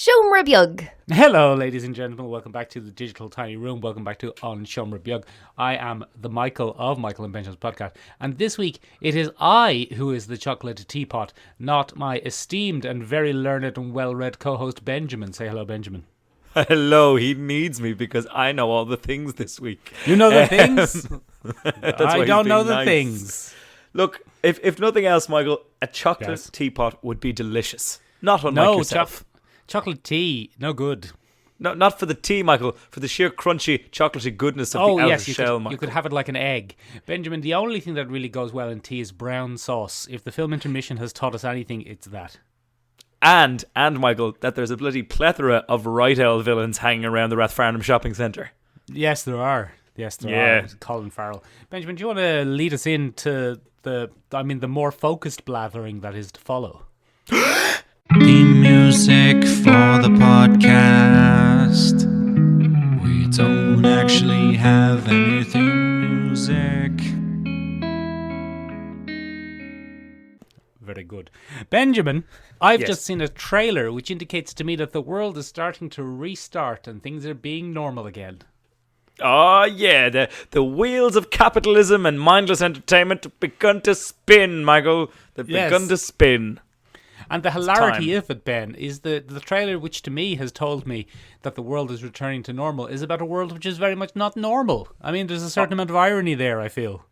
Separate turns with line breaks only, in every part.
Siomra Beag.
Hello, ladies and gentlemen. Welcome back to the Digital Tiny Room. Welcome back to On Siomra Beag. I am the Michael of Michaelandbenjaminspodcast. And this week, it is I who is the chocolate teapot, not my esteemed and very learned and well-read co-host Benjamin. Say hello, Benjamin.
Hello, he needs me because I know all the things this week.
You know the things?
I
don't know the things.
Look, if nothing else, Michael, a chocolate teapot would be delicious. Not unlike yourself.
Chocolate tea, no good.
No, not for the tea, Michael. For the sheer crunchy, chocolatey goodness of the outer shell, Michael.
You could have it like an egg. Benjamin, the only thing that really goes well in tea is brown sauce. If the film intermission has taught us anything, it's that.
And Michael, that there's a bloody plethora of right old villains hanging around the Rathfarnham shopping centre.
Yes, there are. Are. Colin Farrell. Benjamin, do you want to lead us into the more focused blathering that is to follow?
The music for the podcast. We don't actually have anything music.
Very good. Benjamin, I've just seen a trailer which indicates to me that the world is starting to restart and things are being normal again.
Oh, yeah, the wheels of capitalism and mindless entertainment have begun to spin, Michael. They've begun to spin.
And the hilarity of it, Ben, is the trailer which to me has told me that the world is returning to normal is about a world which is very much not normal. I mean, there's a certain amount of irony there, I feel.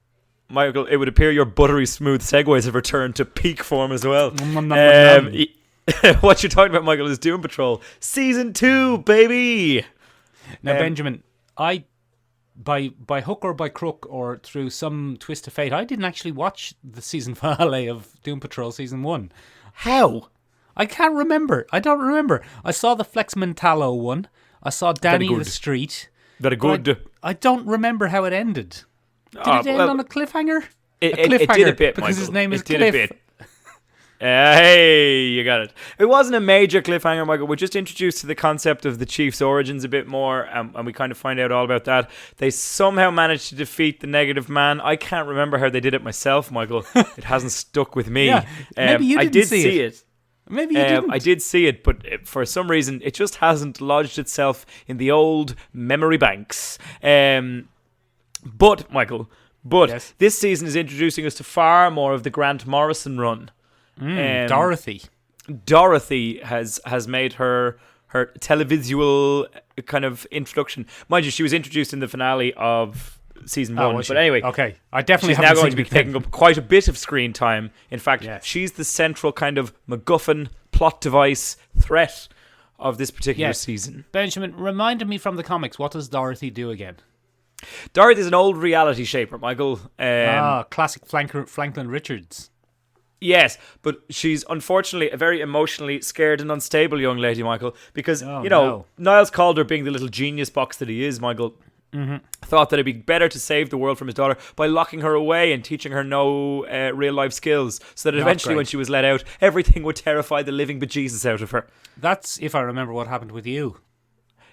Michael, it would appear your buttery smooth segues have returned to peak form as well. What you're talking about, Michael, is Doom Patrol Season 2, baby!
Now, Benjamin, by hook or by crook or through some twist of fate, I didn't actually watch the season finale of Doom Patrol Season 1.
How?
I can't remember. I don't remember. I saw the Flex Mentallo one. I saw Danny the Street.
Very good.
I don't remember how it ended. Did it end on a cliffhanger?
It did a bit,
because
Michael.
His name is
Cliff.
Cliff.
Did a bit. Hey, you got it. It wasn't a major cliffhanger, Michael. We're just introduced to the concept of the Chief's origins a bit more, and we kind of find out all about that. They somehow managed to defeat the Negative Man. I can't remember how they did it myself, Michael. It hasn't stuck with me.
Yeah, maybe you didn't see it. Maybe you didn't.
I did see it, but for some reason, it just hasn't lodged itself in the old memory banks. But, Michael, this season is introducing us to far more of the Grant Morrison run.
Dorothy
has made her televisual kind of introduction. Mind you, she was introduced in the finale of season 1. But anyway,
okay, I definitely
she's now going to be taking up quite a bit of screen time. In fact, she's the central kind of MacGuffin plot device threat of this particular season.
Benjamin, reminded me from the comics, what does Dorothy do again?
Dorothy is an old reality shaper, Michael.
Classic Franklin Richards.
Yes, but she's unfortunately a very emotionally scared and unstable young lady, Michael, because, Niles Calder, being the little genius box that he is, Michael, thought that it'd be better to save the world from his daughter by locking her away and teaching her no real-life skills, so that eventually when she was let out, everything would terrify the living bejesus out of her.
That's, if I remember, what happened with you.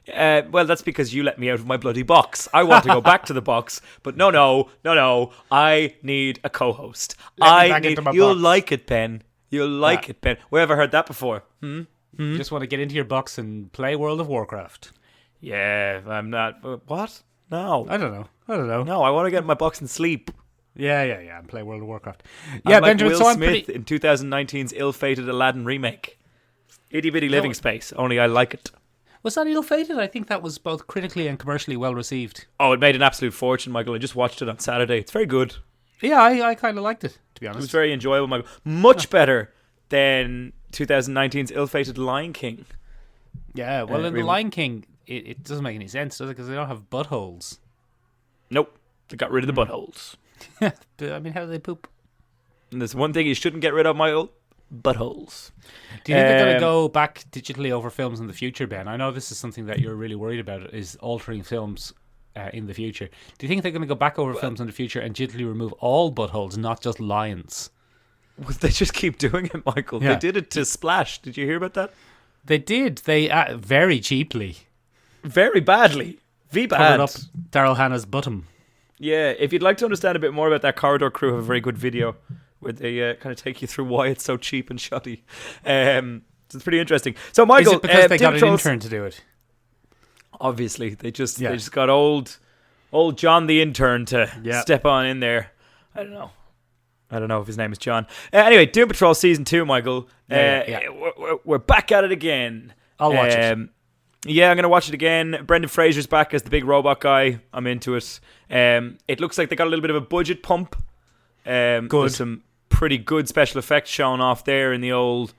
Well, that's because you let me out of my bloody box. I want to go back to the box, but no. I need a co-host. You'll like it, Ben. You'll like it, Ben. We ever heard that before?
Just want to get into your box and play World of Warcraft.
Yeah, I'm not. What? No.
I don't know.
No, I want to get in my box and sleep.
Yeah, and play World of Warcraft.
Yeah, like Benjamin. Will Smith in 2019's ill-fated Aladdin remake. Itty bitty living space. Only I like it.
Was that ill-fated? I think that was both critically and commercially well received.
Oh, it made an absolute fortune, Michael. I just watched it on Saturday. It's very good.
Yeah, I kind of liked it, to be honest.
It was very enjoyable, Michael. Much better than 2019's ill-fated Lion King.
Yeah, well, in the Lion King, it doesn't make any sense, does it? Because they don't have buttholes.
Nope. They got rid of the buttholes.
But, I mean, how do they poop?
And there's one thing you shouldn't get rid of, Michael. Buttholes.
Do you think they're going to go back digitally over films in the future, Ben? I know this is something that you're really worried about, is altering films in the future. Do you think they're going to go back over films in the future and digitally remove all buttholes, not just lions?
Well, they just keep doing it, Michael. Yeah. They did it to Splash. Did you hear about that?
They did. They very cheaply.
Very badly.
Covered up Daryl Hannah's bottom.
Yeah, if you'd like to understand a bit more about that, Corridor Crew have a very good video where they kind of take you through why it's so cheap and shoddy. It's pretty interesting. So, Michael,
is it because they got an
Patrol's-
intern to do it?
Obviously, they just got old John the intern to step on in there. I don't know if his name is John. Anyway, Doom Patrol Season 2, Michael. We're back at it again.
I'll watch it.
Yeah, I'm going to watch it again. Brendan Fraser's back as the big robot guy. I'm into it. It looks like they got a little bit of a budget pump.
Good.
There's some pretty good special effects shown off there in the old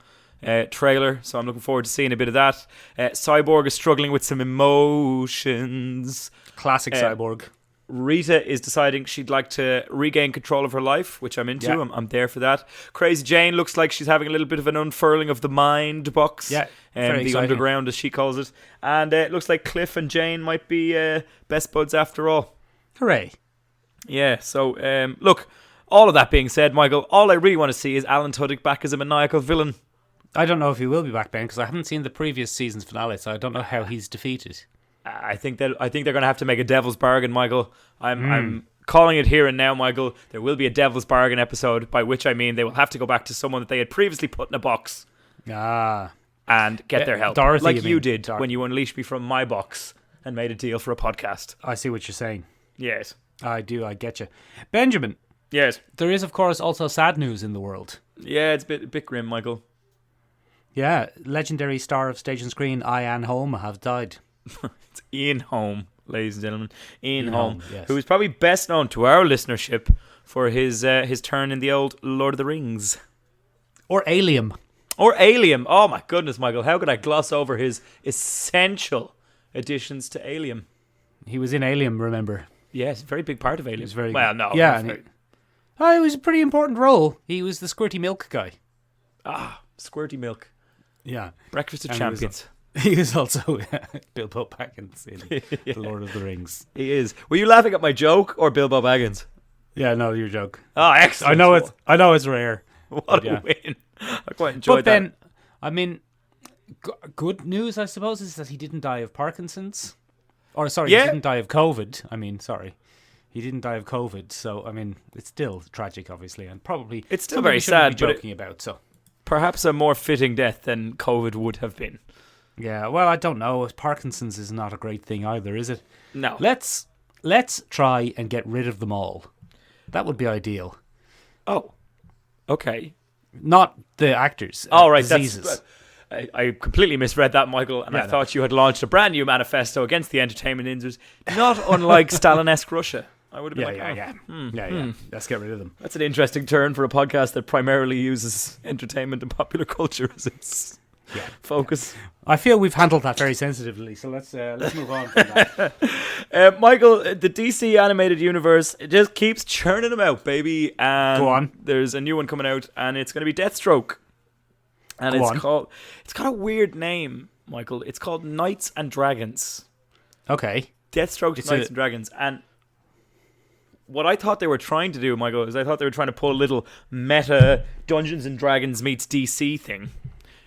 trailer, so I'm looking forward to seeing a bit of that. Cyborg is struggling with some emotions.
Classic Cyborg.
Rita is deciding she'd like to regain control of her life, which I'm into.
Yeah.
I'm there for that. Crazy Jane looks like she's having a little bit of an unfurling of the mind box.
Yeah, very
the
exciting.
underground, as she calls it. And it looks like Cliff and Jane might be best buds after all.
Hooray.
Yeah, so look, all of that being said, Michael, all I really want to see is Alan Tudyk back as a maniacal villain.
I don't know if he will be back, Ben, because I haven't seen the previous season's finale, so I don't know how he's defeated.
I think they're going to have to make a devil's bargain, Michael. I'm calling it here and now, Michael. There will be a devil's bargain episode, by which I mean they will have to go back to someone that they had previously put in a box and get their help.
Dorothy,
like you
mean.
did when you unleashed me from my box and made a deal for a podcast.
I see what you're saying.
Yes.
I do, I get you. Benjamin,
Yes.
there is, of course, also sad news in the world.
Yeah, it's a bit grim, Michael.
Yeah, legendary star of stage and screen, Ian Holm, have died.
It's Ian Holm, ladies and gentlemen. Ian
Ian
Holm,
Holm, yes.
who is probably best known to our listenership for his turn in the old Lord of the Rings.
Or Alien.
Or Alien. Oh my goodness, Michael. How could I gloss over his essential additions to Alien?
He was in Alien, remember?
Yes, a very big part of Alien.
He was very
well,
good.
no.
Yeah,
not
and
very-
it was a pretty important role. He was the squirty milk guy.
Squirty milk.
Yeah.
Breakfast of
And
Champions.
He was also Bilbo Baggins in The Lord of the Rings.
He is. Were you laughing at my joke or Bilbo Baggins?
Yeah, no, your joke.
Oh, excellent.
I know it's rare.
What
yeah.
a win. I quite enjoyed
But then, I mean, good news, I suppose, is that he didn't die of Parkinson's. Or, sorry,
Yeah.
he didn't die of COVID. I mean, sorry. He didn't die of COVID. So, I mean, it's still tragic, obviously. And probably
It's still
something
very
we shouldn't
sad,
be
but
joking about, so.
perhaps a more fitting death than COVID would have been.
Yeah, well, I don't know. Parkinson's is not a great thing either, is it?
No.
Let's try and get rid of them all. That would be ideal.
Oh. Okay.
Not the actors.
All right.
Diseases.
I completely misread that, Michael, and
Yeah,
I thought you had launched a brand new manifesto against the entertainment industry, not unlike Stalinesque Russia. I would have been
Yeah. Let's get rid of them.
That's an interesting turn for a podcast that primarily uses entertainment and popular culture as its focus.
I feel we've handled that very sensitively, so let's move on from that.
Michael, the DC animated universe, it just keeps churning them out, baby. And
Go on.
There's a new one coming out, and it's going to be Deathstroke. And
Go
it's
on.
got a weird name, Michael. It's called Knights and Dragons.
Okay.
Deathstroke, Knights and Dragons. And what I thought they were trying to do, Michael, is I thought they were trying to pull a little meta Dungeons and Dragons meets DC thing.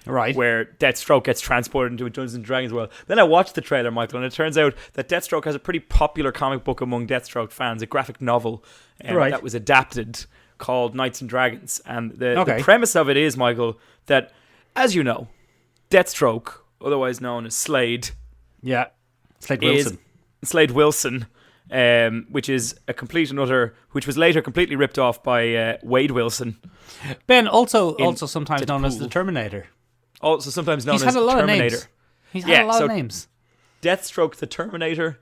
Right.
Where Deathstroke gets transported into a Dungeons and Dragons world. Then I watched the trailer, Michael, and it turns out that Deathstroke has a pretty popular comic book among Deathstroke fans, a graphic novel that was adapted called Knights and Dragons. And the premise of it is, Michael, that, as you know, Deathstroke, otherwise known as Slade,
Yeah. Slade Wilson.
which is a complete and utter, which was later completely ripped off by Wade Wilson.
Ben, also sometimes known as
Deadpool.
the Terminator.
Also sometimes known
He's
as
had a lot
Terminator.
of names. He's had a lot of names.
Deathstroke the Terminator.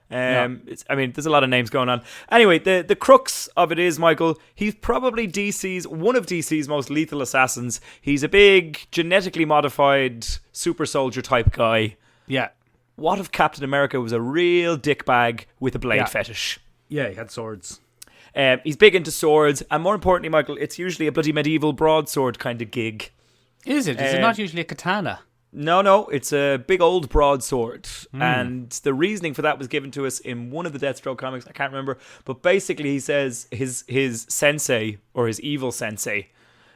There's a lot of names going on. Anyway, the crux of it is, Michael, he's probably one of DC's most lethal assassins. He's a big, genetically modified super soldier type guy.
Yeah.
What if Captain America was a real dickbag with a blade fetish?
Yeah, he had swords.
He's big into swords, and more importantly, Michael, it's usually a bloody medieval broadsword kind of gig.
Is it? Is it not usually a katana?
No, it's a big old broadsword. And the reasoning for that was given to us in one of the Deathstroke comics, I can't remember, but basically he says his sensei, or his evil sensei,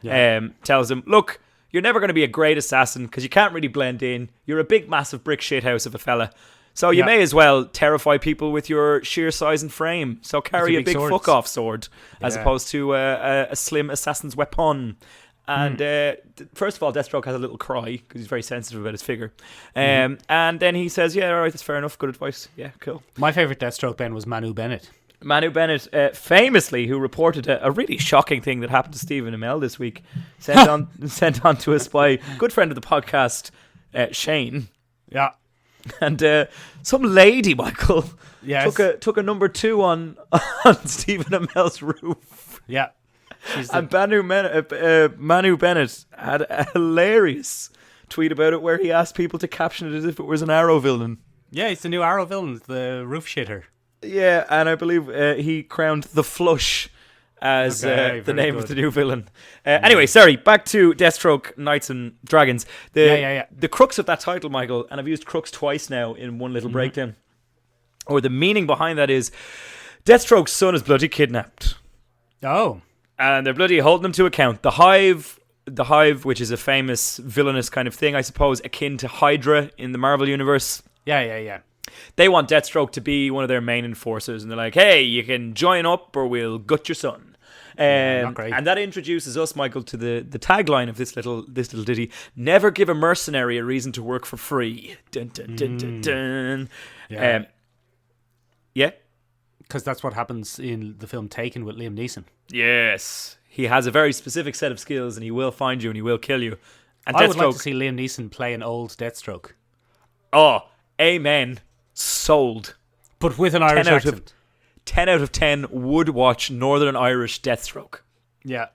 tells him, look, you're never going to be a great assassin because you can't really blend in. You're a big, massive brick shithouse of a fella. So you may as well terrify people with your sheer size and frame. So carry a big fuck-off sword as opposed to a slim assassin's weapon. And first of all, Deathstroke has a little cry because he's very sensitive about his figure. And then he says, yeah, all right, that's fair enough. Good advice. Yeah, cool.
My favourite Deathstroke, Ben, was Manu Bennett.
Manu Bennett, famously, who reported a really shocking thing that happened to Stephen Amell this week, sent on to us by a good friend of the podcast, Shane.
Yeah.
And some lady, Michael,
yes.
took a number 2 on Stephen Amell's roof.
Yeah.
And Manu Bennett had a hilarious tweet about it where he asked people to caption it as if it was an Arrow villain.
Yeah, it's the new Arrow villain, the roof shitter.
Yeah, and I believe he crowned the Flush as the name of the new villain. Anyway, sorry, back to Deathstroke, Knights and Dragons. The crux of that title, Michael, and I've used crux twice now in one little breakdown, or the meaning behind that is Deathstroke's son is bloody kidnapped.
Oh.
And they're bloody holding him to account. The Hive, which is a famous villainous kind of thing, I suppose, akin to Hydra in the Marvel Universe.
Yeah.
They want Deathstroke to be one of their main enforcers, and they're like, hey, you can join up or we'll gut your son.
Not great.
And that introduces us, Michael, to the tagline of this little ditty: never give a mercenary a reason to work for free. Dun, dun, dun, dun, dun.
Yeah.
Yeah?
Because that's what happens in the film Taken with Liam Neeson.
Yes. He has a very specific set of skills, and he will find you and he will kill you. And
I would like to see Liam Neeson play an old Deathstroke.
Oh, amen. Sold.
But with an Irish accent.
10 out of 10 would watch Northern Irish Deathstroke.
Yeah.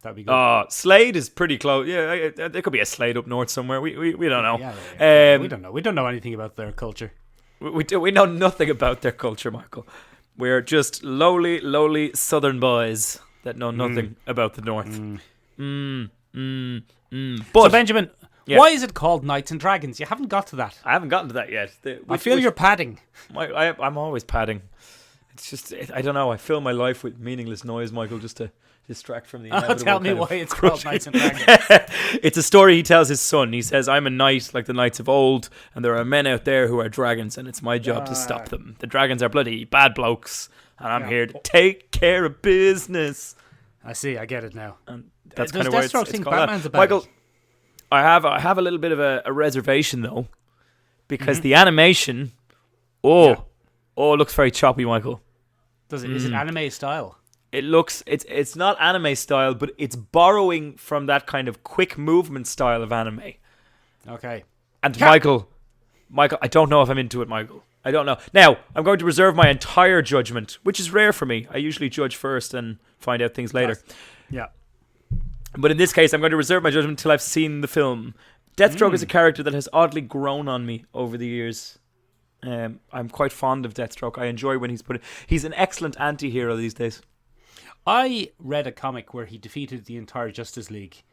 That'd be good.
Slade is pretty close. Yeah, there could be a Slade up north somewhere. We don't know.
Yeah. We don't know. We don't know anything about their culture.
We know nothing about their culture, Michael. We're just lowly southern boys that know nothing about the north. But,
so, Benjamin, why is it called Knights and Dragons? You haven't got to that.
I haven't gotten to that yet.
I feel you're padding.
I'm always padding. It's just, I don't know. I fill my life with meaningless noise, Michael, just to distract from the inevitable.
Tell me why it's called Knights and Dragons.
It's a story he tells his son. He says, I'm a knight like the knights of old, and there are men out there who are dragons, and it's my job to stop them. The dragons are bloody bad blokes, and I'm here to take care of business.
I see. I get it now.
And that's kind of why it's called
Batman's
that.
about
Michael,
it?
I have a little bit of a reservation, though, because the animation, looks very choppy, Michael.
Does it? Is it anime style?
It looks, it's not anime style, but it's borrowing from that kind of quick movement style of anime.
Okay.
And Michael, I don't know if I'm into it, Michael. I don't know. Now, I'm going to reserve my entire judgment, which is rare for me. I usually judge first and find out things later.
Yeah.
But in this case, I'm going to reserve my judgment until I've seen the film. Deathstroke is a character that has oddly grown on me over the years. I'm quite fond of Deathstroke. I enjoy when he's an excellent anti-hero these days.
I read a comic where he defeated the entire Justice League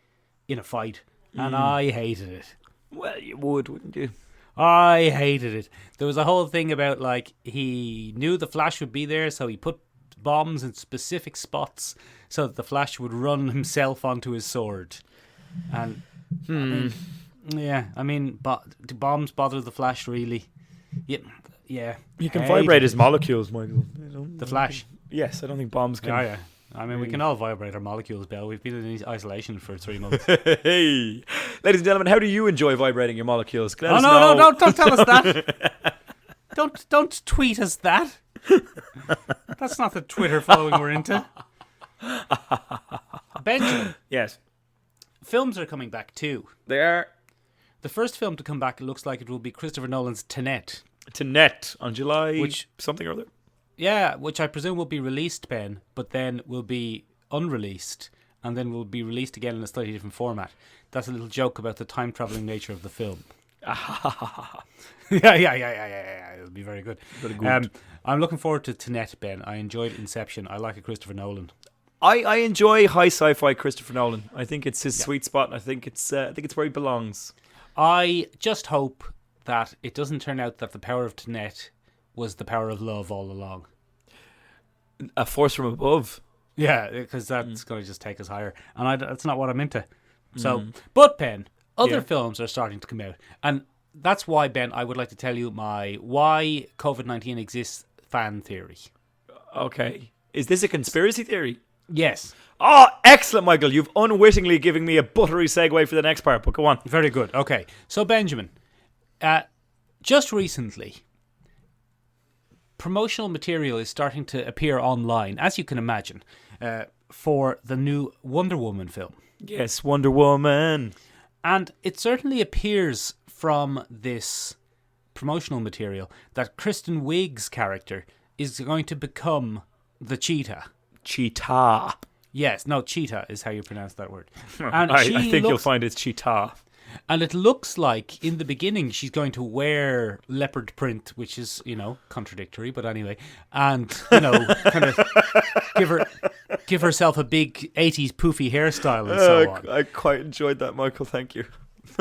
in a fight, and I hated it.
Well, you would, wouldn't you?
I hated it. There was a whole thing about, like, he knew the Flash would be there, so he put bombs in specific spots so that the Flash would run himself onto his sword. And, do bombs bother the Flash, really? Yeah.
You can vibrate his molecules, Michael.
The Flash?
Yes, I don't think bombs can.
Yeah. I mean, we can all vibrate our molecules, Belle. We've been in isolation for 3 months.
Hey, ladies and gentlemen, how do you enjoy vibrating your molecules?
No, don't tell us that. Don't tweet us that. That's not the Twitter following we're into. Benjamin.
Yes.
Films are coming back too.
They are.
The first film to come back, it looks like it will be Christopher Nolan's Tenet.
Tenet on July something or other.
Yeah, which I presume will be released, Ben, but then will be unreleased, and then will be released again in a slightly different format. That's a little joke about the time-travelling nature of the film. Yeah. It'll be very good. I'm looking forward to Tenet, Ben. I enjoyed Inception. I like a Christopher Nolan.
I enjoy high sci-fi Christopher Nolan. I think it's his sweet spot. I think it's where he belongs.
I just hope that it doesn't turn out that the power of Tenet was the power of love all along.
A force from above.
Yeah, because that's going to just take us higher. And that's not what I'm into. So, but Ben, other films are starting to come out. And that's why, Ben, I would like to tell you my why COVID-19 exists fan theory.
Okay. Is this a conspiracy theory?
Yes.
Oh, excellent, Michael. You've unwittingly given me a buttery segue for the next part, but go on.
Very good. Okay. So, Benjamin, just recently, promotional material is starting to appear online, as you can imagine, for the new Wonder Woman film.
Yes, Wonder Woman.
And it certainly appears from this promotional material that Kristen Wiig's character is going to become the cheetah.
Cheetah.
Yes, no, cheetah is how you pronounce that word.
And I think you'll find it's cheetah.
And it looks like in the beginning she's going to wear leopard print, which is, contradictory, but anyway. And, kind of give herself a big 80s poofy hairstyle and so on.
I quite enjoyed that, Michael. Thank you.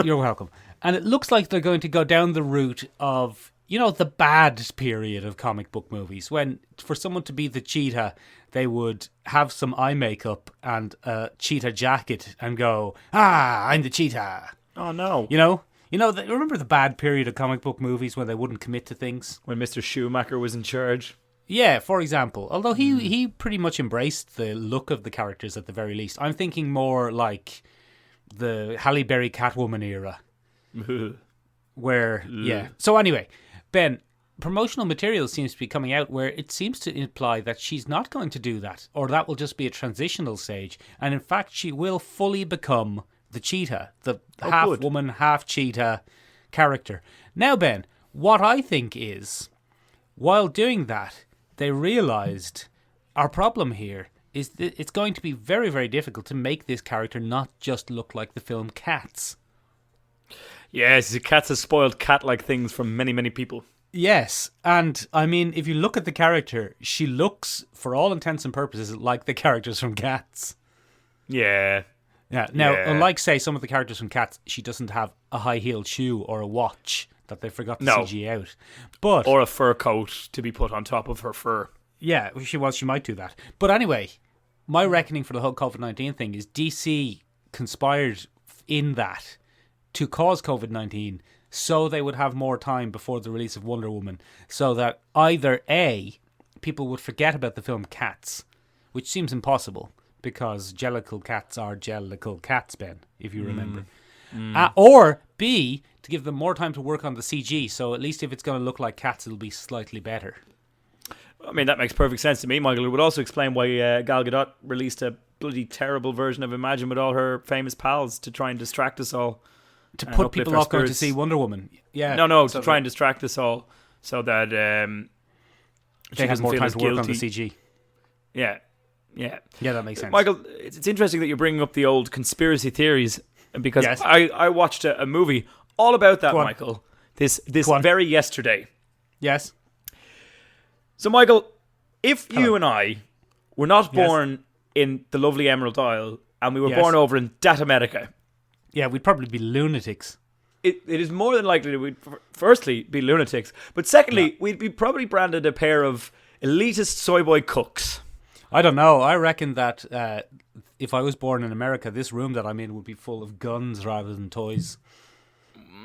You're welcome. And it looks like they're going to go down the route of, the bad period of comic book movies, when for someone to be the cheetah, they would have some eye makeup and a cheetah jacket and go, I'm the cheetah.
Oh, no.
Remember the bad period of comic book movies when they wouldn't commit to things?
When Mr. Schumacher was in charge?
Yeah, for example. Although he pretty much embraced the look of the characters at the very least. I'm thinking more like the Halle Berry Catwoman era. Where, yeah. So anyway, Ben, promotional material seems to be coming out where it seems to imply that she's not going to do that, or that will just be a transitional stage. And in fact, she will fully become the cheetah, the half woman, half cheetah character. Now, Ben, what I think is, while doing that, they realised our problem here is that it's going to be very, very difficult to make this character not just look like the film Cats.
Yes, Cats has spoiled cat-like things from many, many people.
Yes, and I mean, if you look at the character, she looks, for all intents and purposes, like the characters from Cats.
Yeah.
Yeah. Now, unlike, say, some of the characters from Cats, she doesn't have a high-heeled shoe or a watch that they forgot to CG out. But
or a fur coat to be put on top of her fur.
Yeah, she might do that. But anyway, my reckoning for the whole COVID-19 thing is DC conspired in that to cause COVID-19 so they would have more time before the release of Wonder Woman, so that either A, people would forget about the film Cats, which seems impossible because jellicle cats are jellicle cats, Ben, if you remember. Or B, to give them more time to work on the CG, so at least if it's going to look like cats, it'll be slightly better.
I mean, that makes perfect sense to me, Michael. It would also explain why Gal Gadot released a bloody terrible version of Imagine with all her famous pals to try and distract us all.
To put people off going to see Wonder Woman. Yeah.
No, to try and distract us all so that
they have more time to work on the CG.
Yeah.
Yeah, that makes sense.
Michael, it's interesting that you're bringing up the old conspiracy theories because
yes.
I watched a movie all about that, Michael, this very yesterday.
Yes.
So, Michael, if you and I were not born in the lovely Emerald Isle and we were born over in Datamedica,
yeah, we'd probably be lunatics.
It is more than likely that we'd firstly be lunatics, but secondly, we'd be probably branded a pair of elitist soy boy cooks.
I don't know. I reckon that if I was born in America, this room that I'm in would be full of guns rather than toys.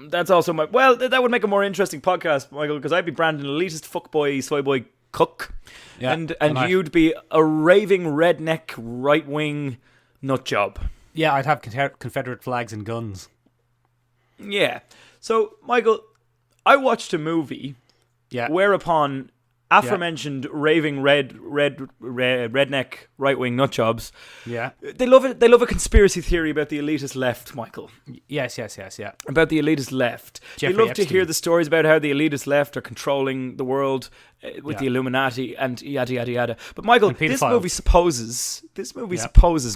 That's also that would make a more interesting podcast, Michael, because I'd be branded an elitist fuckboy soy boy cook, and you'd be a raving redneck right wing nut job. Yeah,
I'd have Confederate flags and guns.
Yeah. So, Michael, I watched a movie whereupon aforementioned raving redneck right-wing nutjobs.
Yeah.
They love it. They love a conspiracy theory about the elitist left, Michael.
Yes. Yeah.
About the elitist left.
Jeffrey
they love
Epstein.
to hear the stories about how the elitist left are controlling the world with the Illuminati and yada yada yada. But Michael, this movie supposes,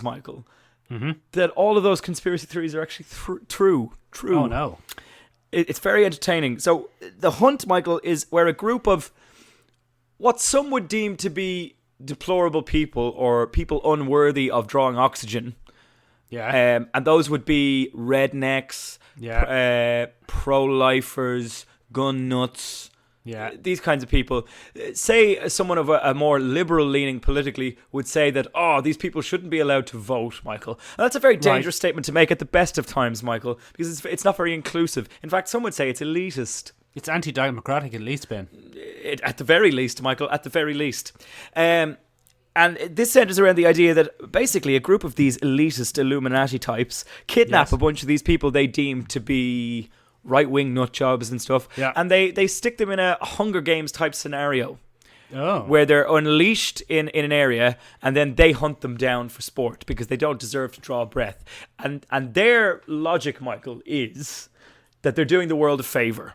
Michael, that all of those conspiracy theories are actually true.
Oh no.
It's very entertaining. So The Hunt, Michael, is where a group of what some would deem to be deplorable people or people unworthy of drawing oxygen.
Yeah.
And those would be rednecks, pro-lifers, gun nuts, these kinds of people. Say someone of a more liberal-leaning politically would say that, these people shouldn't be allowed to vote, Michael. And that's a very dangerous statement to make at the best of times, Michael, because it's not very inclusive. In fact, some would say it's elitist.
It's anti-democratic at least, Ben.
At the very least, Michael, at the very least. And this centers around the idea that basically a group of these elitist Illuminati types kidnap a bunch of these people they deem to be right-wing nut jobs and stuff, and they stick them in a Hunger Games type scenario where they're unleashed in an area, and then they hunt them down for sport because they don't deserve to draw a breath. And their logic, Michael, is that they're doing the world a favour.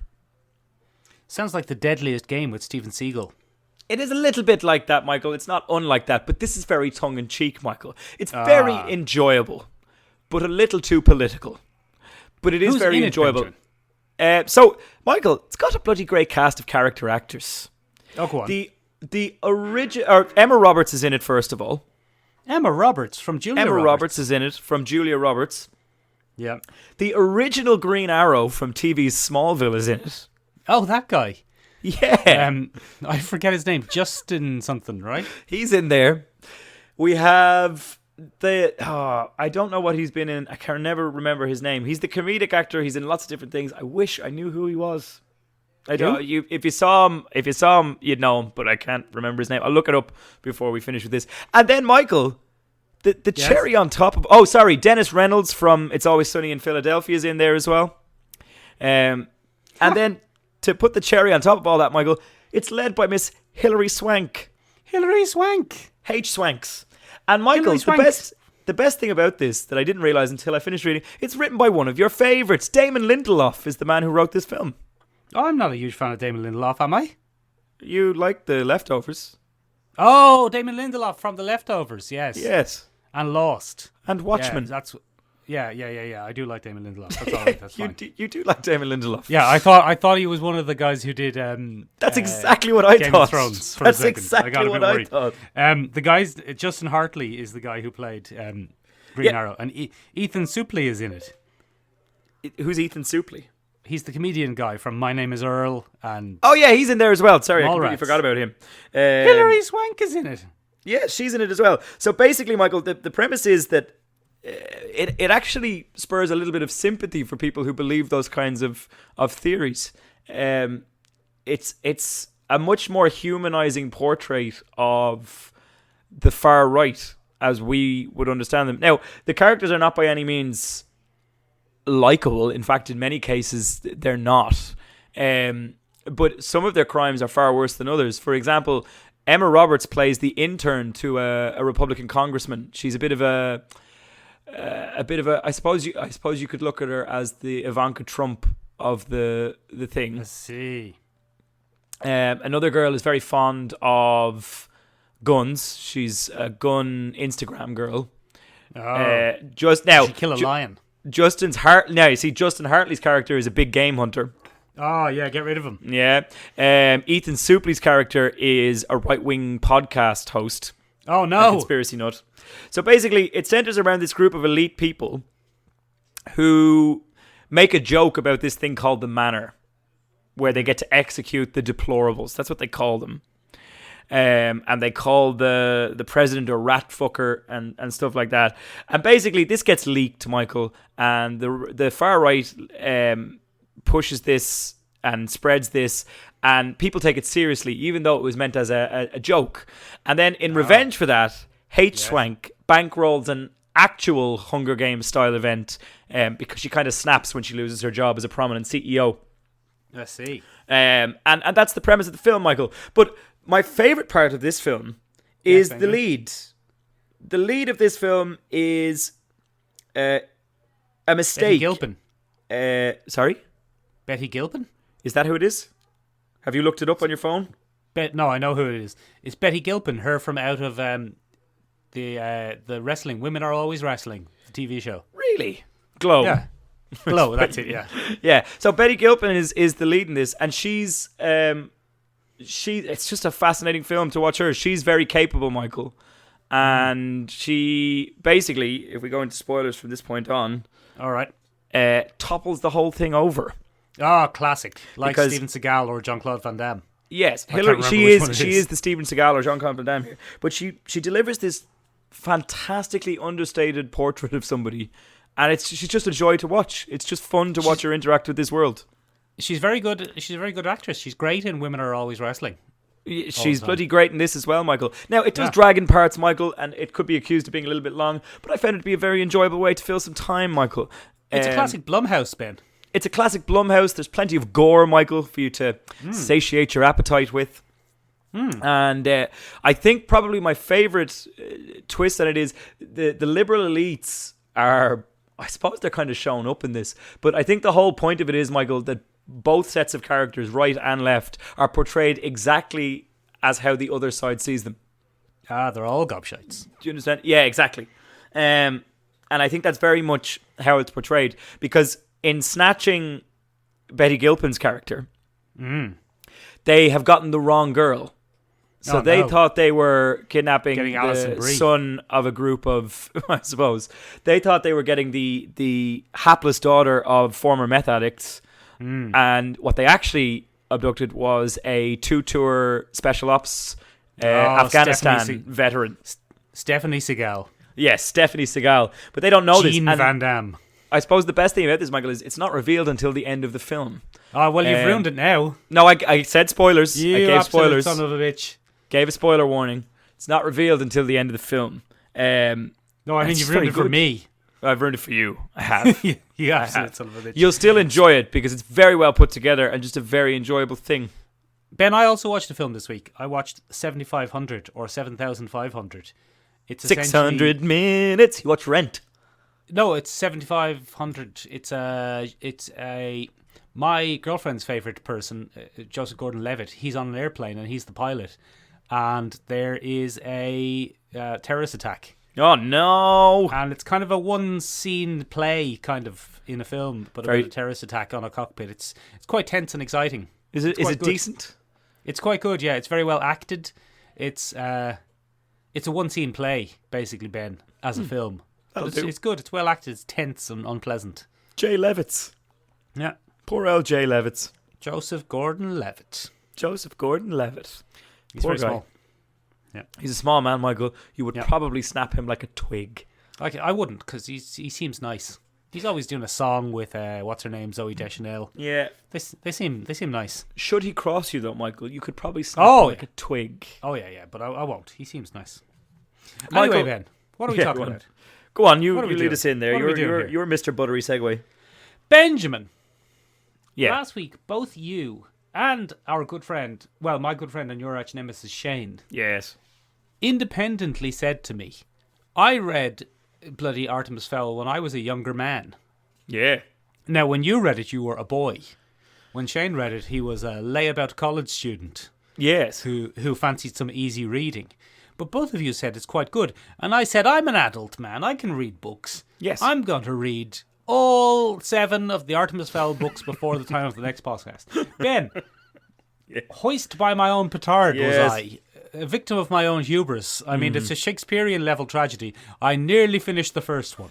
Sounds like The Deadliest Game with Steven Seagal.
It is a little bit like that, Michael. It's not unlike that, but this is very tongue-in-cheek, Michael. It's very enjoyable, but a little too political. But it is very enjoyable. So, Michael, it's got a bloody great cast of character actors.
Oh, go on.
The original... Emma Roberts is in it, first of all.
Emma Roberts from Julia Roberts.
Emma Roberts is in it, from Julia Roberts.
Yeah. The
original Green Arrow from TV's Smallville is in it.
Oh, that guy.
Yeah.
I forget his name. Justin something, right?
He's in there. We have I don't know what he's been in. I can never remember his name. He's the comedic actor. He's in lots of different things. I wish I knew who he was. I don't. If you saw him, you'd know him. But I can't remember his name. I'll look it up before we finish with this. And then Michael, the cherry on top of. Dennis Reynolds from It's Always Sunny in Philadelphia is in there as well. And then, to put the cherry on top of all that, Michael, it's led by Miss Hilary Swank.
Hilary Swank.
H. Swanks. And Michael, the best thing about this that I didn't realise until I finished reading, it's written by one of your favourites. Damon Lindelof is the man who wrote this film.
Oh, I'm not a huge fan of Damon Lindelof, am I?
You like The Leftovers.
Oh, Damon Lindelof from The Leftovers, yes.
Yes.
And Lost.
And Watchmen.
Yeah. I do like Damon Lindelof. That's all right. That's fine.
You do like Damon Lindelof.
Yeah, I thought he was one of the guys who did.
That's exactly what I
Game
thought.
Of Thrones.
That's exactly what I thought.
The guys, Justin Hartley is the guy who played Green Arrow, and Ethan Suplee is in it.
Who's Ethan Suplee?
He's the comedian guy from My Name Is Earl and.
Oh yeah, he's in there as well. Sorry, I completely forgot about him.
Hilary Swank is in it.
Yeah, she's in it as well. So basically, Michael, the premise is that. It actually spurs a little bit of sympathy for people who believe those kinds of theories. It's a much more humanizing portrait of the far right as we would understand them. Now, the characters are not by any means likable. In fact, in many cases, they're not. But some of their crimes are far worse than others. For example, Emma Roberts plays the intern to a Republican congressman. She's a bit of a I suppose you could look at her as the Ivanka Trump of the thing.
I see.
Another girl is very fond of guns. She's a gun Instagram girl. Just now,
did she kill a lion?
Justin Hartley's character is a big game hunter.
Oh yeah, get rid of him.
Yeah. Ethan Suplee's character is a right-wing podcast host.
Oh no,
a conspiracy nut. So basically, it centers around this group of elite people who make a joke about this thing called the Manor, where they get to execute the deplorables. That's what they call them. And they call the president a rat fucker and stuff like that. And basically, this gets leaked, Michael, and the far right pushes this and spreads this, and people take it seriously, even though it was meant as a joke. And then in revenge for that, Swank bankrolls an actual Hunger Games style event because she kind of snaps when she loses her job as a prominent CEO.
I see.
And that's the premise of the film, Michael. But my favourite part of this film is the lead. The lead of this film is a mistake.
Betty Gilpin.
Sorry?
Betty Gilpin?
Is that who it is? Have you looked it up on your phone?
No, I know who it is. It's Betty Gilpin, her from out of the wrestling. Women Are Always Wrestling, the TV show.
Really? Glow.
Yeah. Glow, that's it, yeah.
Yeah. So Betty Gilpin is the lead in this, and she's it's just a fascinating film to watch her. She's very capable, Michael. And she basically, if we go into spoilers from this point on,
all right,
topples the whole thing over.
Oh, classic. Like because, Steven Seagal or Jean-Claude Van Damme.
Yes, Hillary, she is the Steven Seagal or Jean-Claude Van Damme here. But she delivers this fantastically understated portrait of somebody, and she's just a joy to watch. It's just fun to watch her interact with this world.
She's very good. She's a very good actress. She's great in Women Are Always Wrestling.
She's bloody great in this as well, Michael. Now, it does drag in parts, Michael, and it could be accused of being a little bit long, but I found it to be a very enjoyable way to fill some time, Michael.
It's a classic Blumhouse, Ben.
It's a classic Blumhouse. There's plenty of gore, Michael, for you to satiate your appetite with. And I think probably my favourite twist on it is the liberal elites are, I suppose they're kind of shown up in this, but I think the whole point of it is, Michael, that both sets of characters, right and left, are portrayed exactly as how the other side sees them.
They're all gobshites.
Do you understand? Yeah, exactly. And I think that's very much how it's portrayed, because in snatching Betty Gilpin's character, they have gotten the wrong girl. So they thought they were kidnapping the son of a group of, I suppose, they thought they were getting the hapless daughter of former meth addicts. And what they actually abducted was a 2-tour special ops Afghanistan veteran.
Stephanie Seagal.
Yes, Stephanie Seagal. But they don't know this.
Jean Van Damme.
I suppose the best thing about this, Michael, is it's not revealed until the end of the film.
Oh, well, you've ruined it now.
No, I said spoilers.
You
I gave spoilers.
Son of a bitch.
Gave a spoiler warning. It's not revealed until the end of the film.
No, I mean, you've ruined it for me.
I've ruined it for you. I have.
You absolute son of a bitch.
You'll still enjoy it because it's very well put together and just a very enjoyable thing.
Ben, I also watched a film this week. I watched 7500 or 7500. It's
600 minutes. You watch Rent.
No, it's 7500. It's a my girlfriend's favorite person, Joseph Gordon-Levitt. He's on an airplane and he's the pilot, and there is a terrorist attack.
Oh no!
And it's kind of a one-scene play, kind of in a film, but about a terrorist attack on a cockpit. It's quite tense and exciting.
Is it decent?
It's quite good. Yeah, it's very well acted. It's a one-scene play, basically, Ben, as a film. It's good. It's well acted. It's tense and unpleasant.
Jay Levitz.
Yeah.
Poor old Jay Levitz.
Joseph Gordon-Levitt.
Poor
He's very
guy.
small. Yeah.
He's a small man, Michael. You would probably snap him like a twig.
I wouldn't, because he seems nice. He's always doing a song with what's her name, Zooey Deschanel.
Yeah.
They seem nice.
Should he cross you though, Michael? You could probably snap him like a twig.
Oh yeah, but I won't. He seems nice.
Michael,
anyway, Ben, what are we talking about?
Go on, you lead us in there.
You're
Mr. Buttery Segue.
Benjamin.
Yeah.
Last week, both you and our good friend, well, my good friend and your arch nemesis Shane,
yes,
independently said to me, I read bloody Artemis Fowl when I was a younger man.
Yeah.
Now, when you read it, you were a boy. When Shane read it, he was a layabout college student.
Yes.
Who fancied some easy reading. But both of you said it's quite good. And I said, I'm an adult man. I can read books.
Yes.
I'm going to read all 7 of the Artemis Fowl books before the time of the next podcast. Ben, hoist by my own petard was I. A victim of my own hubris. I mean, it's a Shakespearean level tragedy. I nearly finished the first one.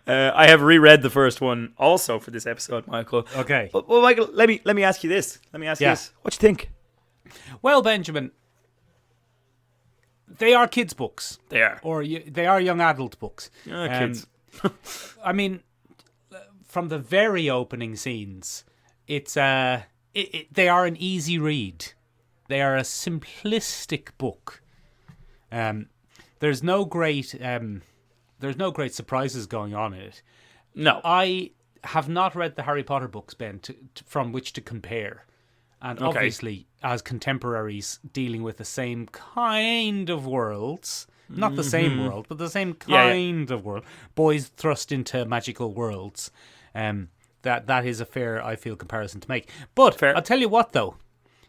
I have reread the first one also for this episode, Michael.
Okay.
Well, Michael, let me ask you this. What do you think?
Well, Benjamin, they are kids' books.
They are.
Or they are young adult books.
Kids.
I mean, from the very opening scenes, it's they are an easy read. They are a simplistic book. There's no great surprises going on in it.
No,
I have not read the Harry Potter books, Ben, from which to compare. And obviously, as contemporaries dealing with the same kind of worlds, not the same world, but the same kind of world, boys thrust into magical worlds. That is a fair, I feel, comparison to make. But I'll tell you what, though.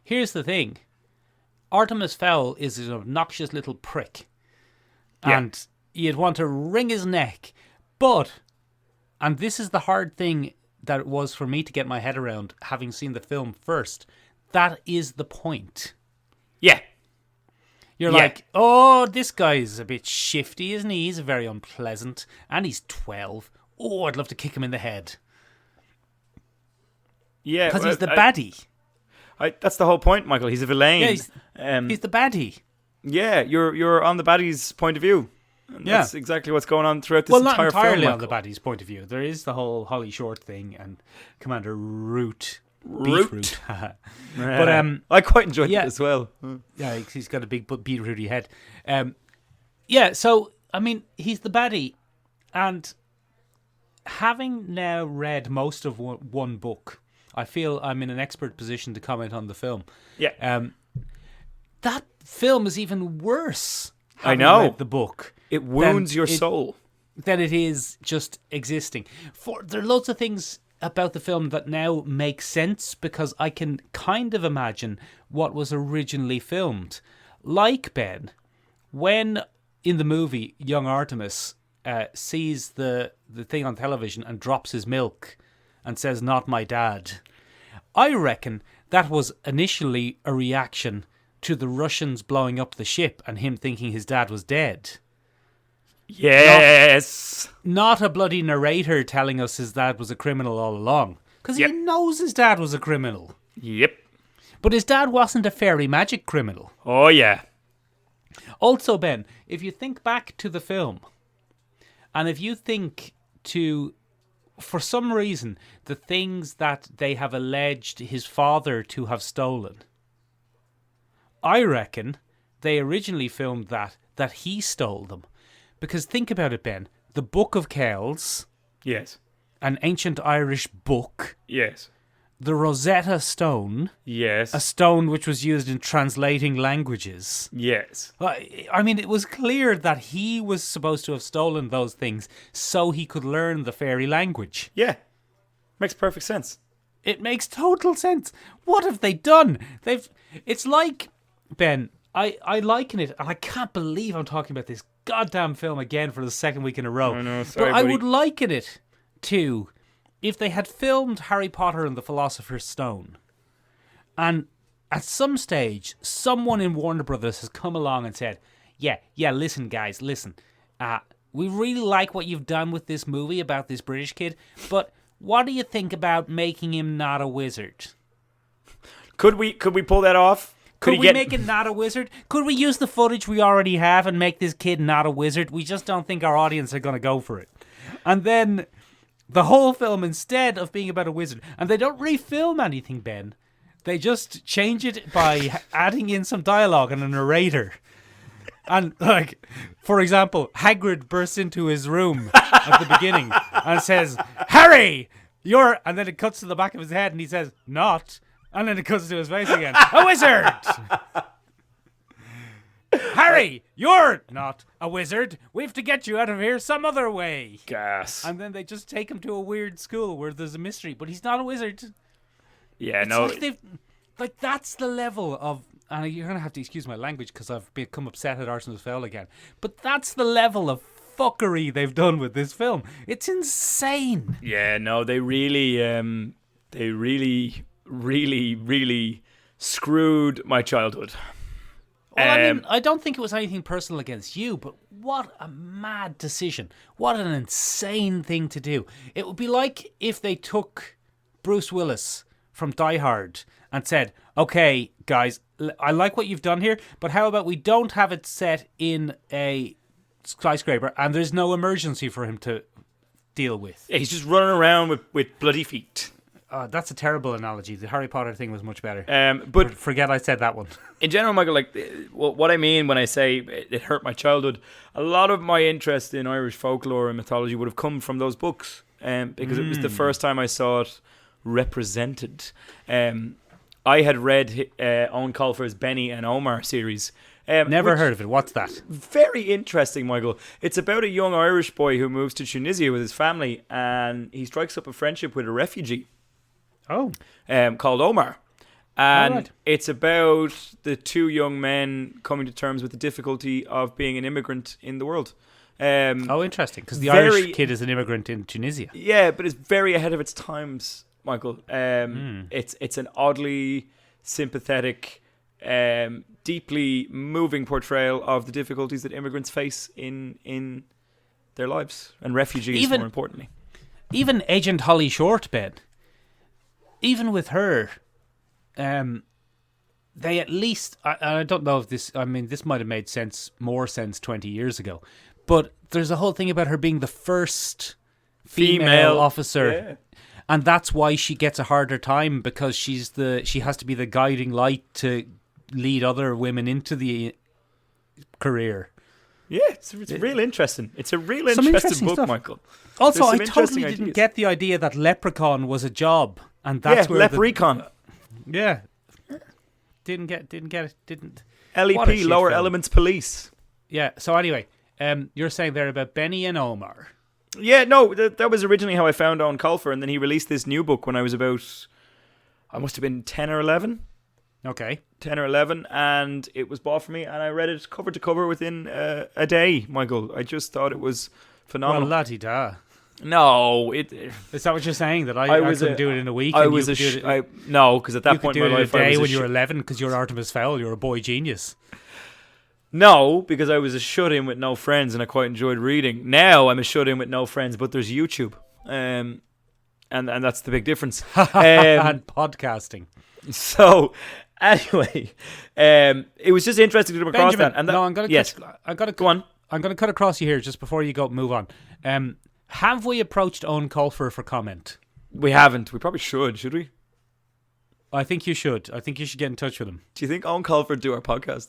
Here's the thing. Artemis Fowl is an obnoxious little prick.
Yeah.
And you'd want to wring his neck. But, and this is the hard thing that it was for me to get my head around, having seen the film first, that is the point.
Yeah.
You're like, oh, this guy's a bit shifty, isn't he? He's very unpleasant. And he's 12. Oh, I'd love to kick him in the head.
Yeah.
Because he's the baddie.
That's the whole point, Michael. He's a villain.
Yeah, he's the baddie.
Yeah, you're on the baddie's point of view. And that's exactly what's going on throughout this entire film.
Well, not entirely on the baddie's point of view. There is the whole Holly Short thing and Commander Root. beetroot.
But I quite enjoyed it as well.
Yeah, he's got a big beetrooty head. Yeah, so I mean, he's the baddie, and having now read most of one book, I feel I'm in an expert position to comment on the film.
Yeah.
That film is even worse.
I know.
Read the book.
It wounds your soul.
Than it is just existing. There are loads of things about the film that now make sense because I can kind of imagine what was originally filmed. Like, Ben, when in the movie young Artemis sees the thing on television and drops his milk and says, "Not my dad," I reckon that was initially a reaction to the Russians blowing up the ship and him thinking his dad was dead.
Yes.
Not a bloody narrator telling us his dad was a criminal all along. Because he knows his dad was a criminal.
Yep.
But his dad wasn't a fairy magic criminal.
Oh, yeah.
Also, Ben, if you think back to the film, and if you think to, for some reason, the things that they have alleged his father to have stolen, I reckon they originally filmed that he stole them. Because think about it, Ben. The Book of Kells.
Yes.
An ancient Irish book.
Yes.
The Rosetta Stone.
Yes.
A stone which was used in translating languages.
Yes.
I mean, it was clear that he was supposed to have stolen those things so he could learn the fairy language.
Yeah. Makes perfect sense.
It makes total sense. What have they done? It's like, Ben, I liken it, and I can't believe I'm talking about this goddamn film again for the second week in a row.
I know, sorry,
but I
buddy.
would liken it to if they had filmed Harry Potter and the Philosopher's Stone, and at some stage, someone in Warner Brothers has come along and said, yeah, listen, guys, listen. We really like what you've done with this movie about this British kid, but what do you think about making him not a wizard?
Could we pull that off?
Could we make it not a wizard? Could we use the footage we already have and make this kid not a wizard? We just don't think our audience are going to go for it. And then the whole film, instead of being about a wizard, and they don't refilm anything, Ben. They just change it by adding in some dialogue and a narrator. And, like, for example, Hagrid bursts into his room at the beginning and says, "Harry, you're..." And then it cuts to the back of his head and he says, "Not." And then it cuts to his face again. "A wizard!" "Harry, you're not a wizard. We have to get you out of here some other way."
Gas.
And then they just take him to a weird school where there's a mystery, but he's not a wizard.
Yeah,
It's
no.
like that's the level of, and you're going to have to excuse my language because I've become upset at Artemis Fowl again, but that's the level of fuckery they've done with this film. It's insane.
Yeah, no, they really screwed my childhood.
Well, I mean, I don't think it was anything personal against you, but what a mad decision. What an insane thing to do. It would be like if they took Bruce Willis from Die Hard and said, "Okay, guys, I like what you've done here, but how about we don't have it set in a skyscraper and there's no emergency for him to deal with."
Yeah, he's just running around with bloody feet.
That's a terrible analogy. The Harry Potter thing was much better.
But
Forget I said that one.
in general, Michael, like what I mean when I say it hurt my childhood, a lot of my interest in Irish folklore and mythology would have come from those books, because it was the first time I saw it represented. I had read Owen Colfer's Benny and Omar series.
Never heard of it. What's that?
Very interesting, Michael. It's about a young Irish boy who moves to Tunisia with his family, and he strikes up a friendship with a refugee.
Oh.
Called Omar. And
right.
It's about the two young men coming to terms with the difficulty of being an immigrant in the world.
Interesting. Because the Irish kid is an immigrant in Tunisia.
Yeah, but it's very ahead of its times, Michael. It's an oddly sympathetic, deeply moving portrayal of the difficulties that immigrants face in their lives, and refugees, more importantly.
Even Agent Holly Short, Ben, even with her, they at least, I don't know if this, I mean, this might have made more sense 20 years ago, but there's a whole thing about her being the first female officer. and that's why she gets a harder time, because she has to be the guiding light to lead other women into the career.
Yeah, it's real interesting. It's a real interesting book,
stuff.
Michael.
Also, I totally didn't get the idea that leprechaun was a job, and that's where
leprechaun.
Didn't get it. Didn't.
LEP, Lower Elements Police.
Yeah. So anyway, you're saying there about Benny and Omar.
Yeah, no, that was originally how I found Owen Colfer, and then he released this new book when I was about, I must have been 10 or 11.
Okay.
10 or 11, and it was bought for me, and I read it cover to cover within a day, Michael. I just thought it was phenomenal.
Well, la-di-da.
No,
is that what you're saying? That I couldn't do it in a week? No,
because at that point in my life,
I was when you were 11, because you're Artemis Fowl, you're a boy genius.
No, because I was a shut-in with no friends, and I quite enjoyed reading. Now I'm a shut-in with no friends, but there's YouTube, and that's the big difference.
And podcasting.
So, anyway, it was just interesting to come across
Benjamin,
that. And
no, I'm going to
go on.
I'm going to cut across you here just before you move on. Have we approached Owen Colfer for comment?
We haven't. We probably should we?
I think you should. I think you should get in touch with him.
Do you think Owen Colfer would do our podcast?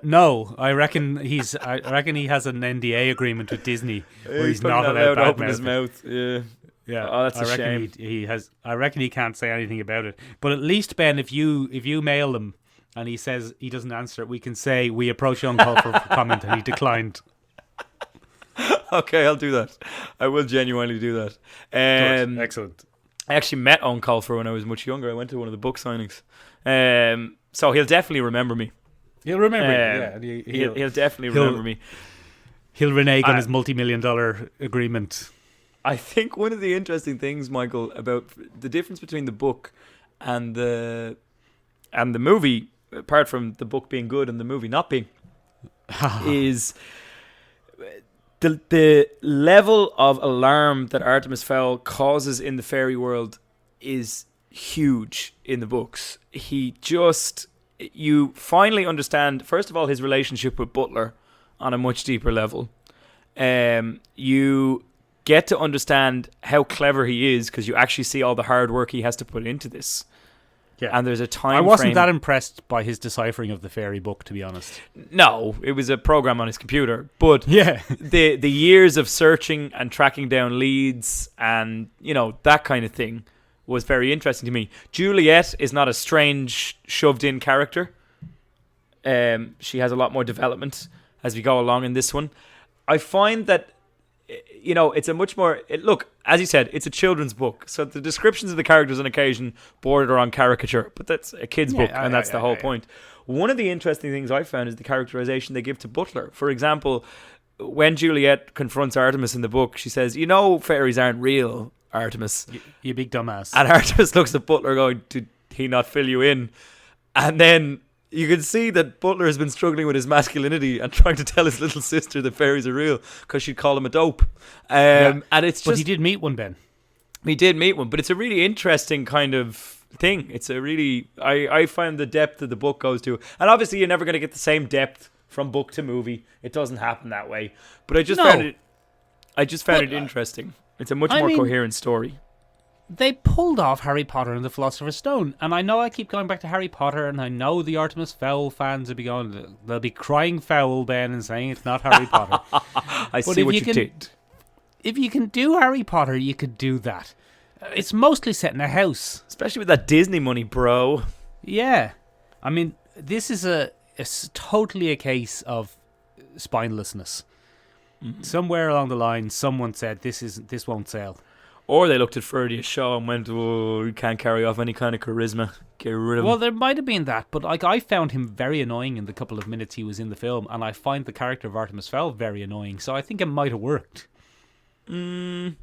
No, I reckon he has an NDA agreement with Disney where he's not allowed to
open his mouth. Yeah. Oh, that's a shame.
I reckon he can't say anything about it. But at least, Ben, if you mail him and he says he doesn't answer it, we can say we approached Owen Colfer for comment and he declined.
Okay, I'll do that. I will genuinely do that.
Excellent.
I actually met Owen Colfer when I was much younger. I went to one of the book signings. So he'll definitely remember me.
He'll remember you. Yeah,
he'll definitely remember me.
He'll renege on his multi-million-dollar agreement.
I think one of the interesting things, Michael, about the difference between the book and the movie, apart from the book being good and the movie not being, is the level of alarm that Artemis Fowl causes in the fairy world is huge in the books. You finally understand, first of all, his relationship with Butler on a much deeper level. You get to understand how clever he is because you actually see all the hard work he has to put into this. Yeah. And there's a time
I wasn't that impressed by his deciphering of the fairy book, to be honest.
No, it was a program on his computer. But
yeah,
the years of searching and tracking down leads and, that kind of thing was very interesting to me. Juliet is not a strange, shoved-in character. She has a lot more development as we go along in this one. I find that, it's a much more... Look, as you said, it's a children's book, so the descriptions of the characters on occasion border on caricature, but that's a kid's book, and that's the whole point. One of the interesting things I found is the characterization they give to Butler. For example, when Juliet confronts Artemis in the book, she says, fairies aren't real, Artemis.
You big dumbass.
And Artemis looks at Butler going, did he not fill you in? And then you can see that Butler has been struggling with his masculinity and trying to tell his little sister that fairies are real because she'd call him a dope. And it's just...
But he did meet one, Ben.
He did meet one, but it's a really interesting kind of thing. It's a really... I find the depth that the book goes to. And obviously you're never going to get the same depth from book to movie. It doesn't happen that way. But I just found it interesting. It's a much more coherent story.
They pulled off Harry Potter and the Philosopher's Stone, and I know I keep going back to Harry Potter, and I know the Artemis Fowl fans will be going, they'll be crying foul, Ben, and saying it's not Harry Potter.
I see what you did.
If you can do Harry Potter, you could do that. It's mostly set in a house,
especially with that Disney money, bro.
Yeah, I mean, this is totally a case of spinelessness. Mm-hmm. Somewhere along the line, someone said this won't sell.
Or they looked at Ferdia's show and went, oh, you can't carry off any kind of charisma. Get rid of him.
Well, there might have been that, but I found him very annoying in the couple of minutes he was in the film, and I find the character of Artemis Fowl very annoying, so I think it might have worked. I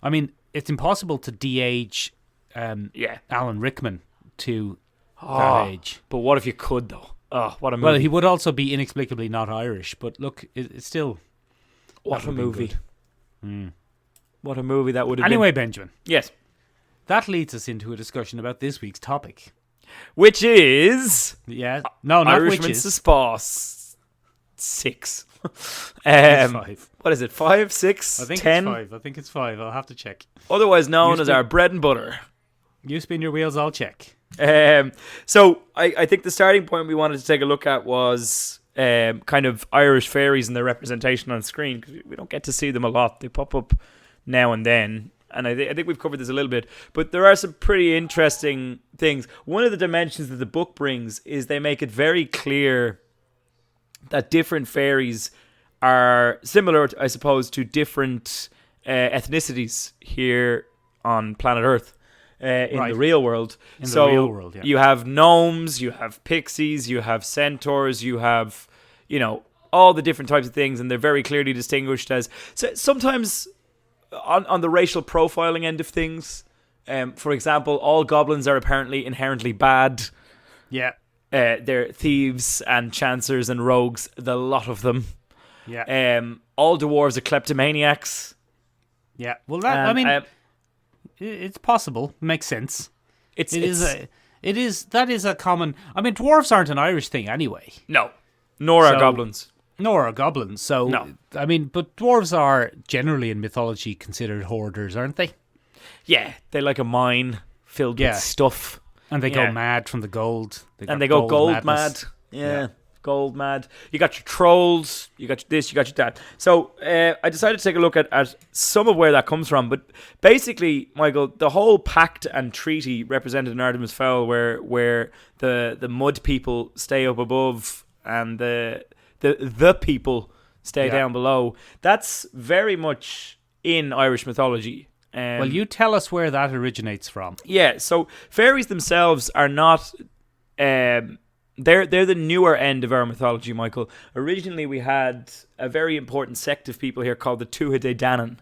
mean, it's impossible to de-age Alan Rickman to that age.
But what if you could, though? Oh, what a movie.
Well, he would also be inexplicably not Irish, but look, it's still...
What a movie. What a movie that would have been.
Anyway, Benjamin.
Yes.
That leads us into a discussion about this week's topic.
Which is...
Yeah. No, not
Irishmen Sa Spas 6.
It's 5.
What is it? 5, 6,
I think
10?
it's 5. I think it's 5. I'll have to check.
Otherwise known as our bread and butter.
You spin your wheels, I'll check.
So I think the starting point we wanted to take a look at was kind of Irish fairies and their representation on screen, because we don't get to see them a lot. They pop up now and then, and I think we've covered this a little bit, but there are some pretty interesting things. One of the dimensions that the book brings is they make it very clear that different fairies are similar, I suppose, to different ethnicities here on planet Earth. In the real world.
The real world, yeah.
You have gnomes, you have pixies, you have centaurs, you have, all the different types of things, and they're very clearly distinguished as... So sometimes on the racial profiling end of things, for example, all goblins are apparently inherently bad.
Yeah.
They're thieves and chancers and rogues, the lot of them.
Yeah.
All dwarves are kleptomaniacs.
Yeah. Well, that, it's possible. Makes sense. That is a common... I mean, dwarves aren't an Irish thing anyway.
No. Nor are goblins.
Nor are goblins. So, no. I mean, but dwarves are generally in mythology considered hoarders, aren't they?
Yeah. They like a mine filled with stuff.
And they go mad from the gold.
They go gold mad. Yeah. Gold mad. You got your trolls, you got this, you got your that. So I decided to take a look at some of where that comes from. But basically, Michael, the whole pact and treaty represented in Artemis Fowl, where the mud people stay up above and the people stay down below, that's very much in Irish mythology.
Well, you tell us where that originates from.
Yeah, so fairies themselves are not... They're the newer end of our mythology, Michael. Originally, we had a very important sect of people here called the Tuatha Danann.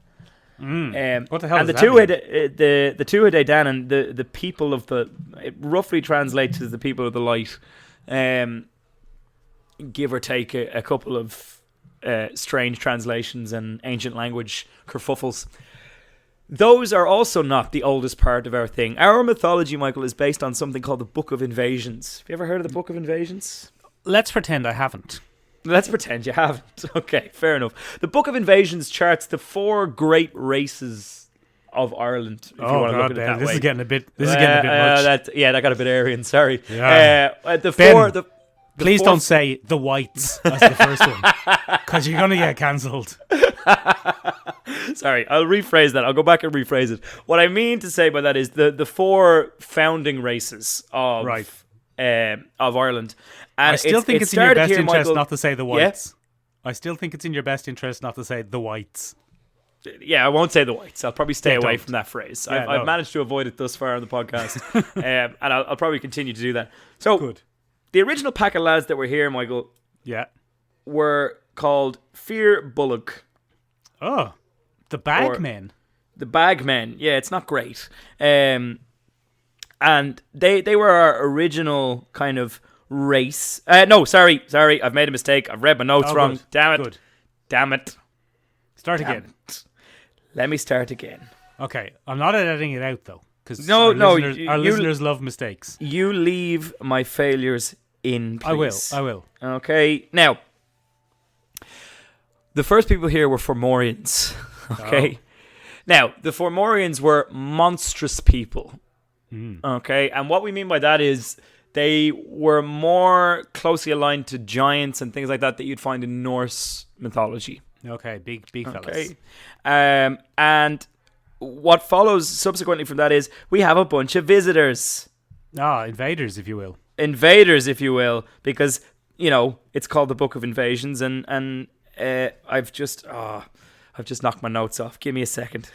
What the hell
and
does
the
that
mean? The Tuatha Danann, the people of the... It roughly translates as the people of the light. Give or take a couple of strange translations and ancient language kerfuffles. Those are also not the oldest part of our thing. Our mythology, Michael, is based on something called the Book of Invasions. Have you ever heard of the Book of Invasions?
Let's pretend I haven't.
Let's pretend you haven't. Okay, fair enough. The Book of Invasions charts the 4 great races of Ireland. If you want to look at it that way.
This is getting a bit much.
That got a bit Aryan. Sorry.
Yeah. Please don't say the whites as the first one, because you're going to get cancelled.
Sorry, I'll rephrase that. I'll go back and rephrase it. What I mean to say by that is the 4 founding races of Ireland. And
I still think it's in your best interest
Michael,
not to say the whites. Yeah? I still think it's in your best interest not to say the whites.
Yeah, I won't say the whites. I'll probably stay away from that phrase. Yeah, I've managed to avoid it thus far on the podcast. And I'll probably continue to do that. So, good. The original pack of lads that were here, Michael, were called Fear Bullock.
Oh, the Bagmen.
The Bagmen. Yeah, it's not great. And they were our original kind of race. No, sorry. I've made a mistake. I've read my notes wrong. Good. Damn it.
Good.
Damn it.
Start again.
Let me start again.
Okay, I'm not editing it out, though. Because
our
listeners love mistakes.
You leave my failures in, please.
I will.
Okay. Now, the first people here were Fomorians. Okay. Oh. Now, the Fomorians were monstrous people. Okay. And what we mean by that is they were more closely aligned to giants and things like that you'd find in Norse mythology.
Okay. Big fellas.
Okay. And what follows subsequently from that is we have a bunch of visitors.
Invaders, if you will.
Because, it's called the Book of Invasions, and I've just knocked my notes off. Give me a second.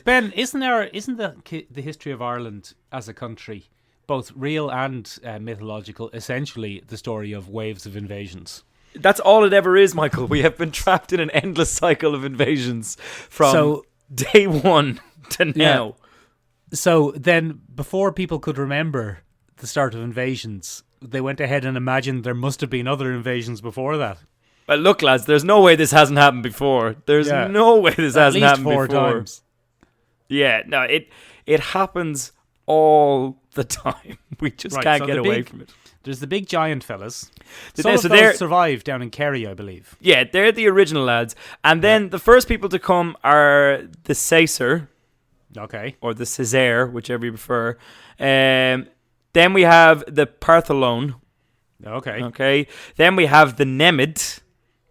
Ben, isn't the history of Ireland as a country, both real and mythological, essentially the story of waves of invasions?
That's all it ever is, Michael. We have been trapped in an endless cycle of invasions from day one to now.
So then, before people could remember the start of invasions, they went ahead and imagined there must have been other invasions before that.
Well, look, lads, there's no way this hasn't happened before. There's no way this hasn't happened before. At least 4
times.
Yeah, no, it happens all the time. We just
Right,
can't
so
get
the
away
big-
from it.
There's the big giant fellas.
So
Some of
they're-
those survived down in Kerry, I believe.
Yeah, they're the original lads. And then the first people to come are the Caesar,
Okay.
or the Caesar, whichever you prefer. Then we have the Partholon.
Okay.
Okay. Then we have the Nemid.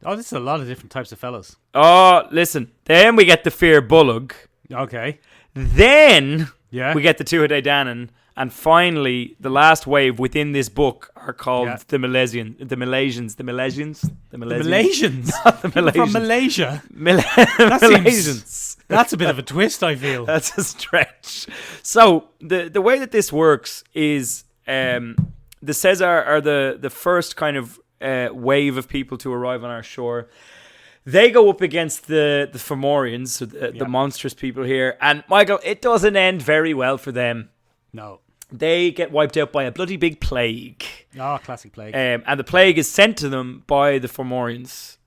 Oh, this is a lot of different types of fellas.
Oh, listen. Then we get the Fear Bullock.
Okay.
Then
Yeah.
we get the Tuatha Danann. And finally, the last wave within this book are called the Malaysians.
The Malaysians.
Not the Malaysians.
From Malaysia.
That
seems- That's a bit of a twist, I feel.
That's a stretch. So the way that this works is the Caesar are the first kind of wave of people to arrive on our shore. They go up against the Fomorians, so the monstrous people here. And Michael, it doesn't end very well for them.
No.
They get wiped out by a bloody big plague.
Oh, classic plague.
And the plague is sent to them by the Fomorians.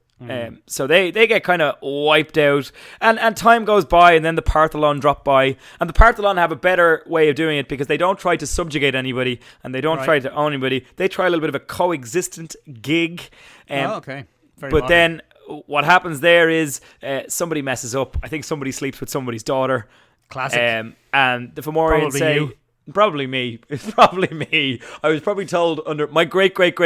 So they get kind of wiped out. And time goes by, and then the Partholon drop by. And the Partholon have a better way of doing it because they don't try to subjugate anybody and they don't try to own anybody. They try a little bit of a coexistent gig.
Okay. Very
But
modern.
then what happens there is somebody messes up. I think somebody sleeps with somebody's daughter.
Classic.
And the Fomorians
Probably
say...
you.
Probably me. It's probably me. I was probably told under my great grandfather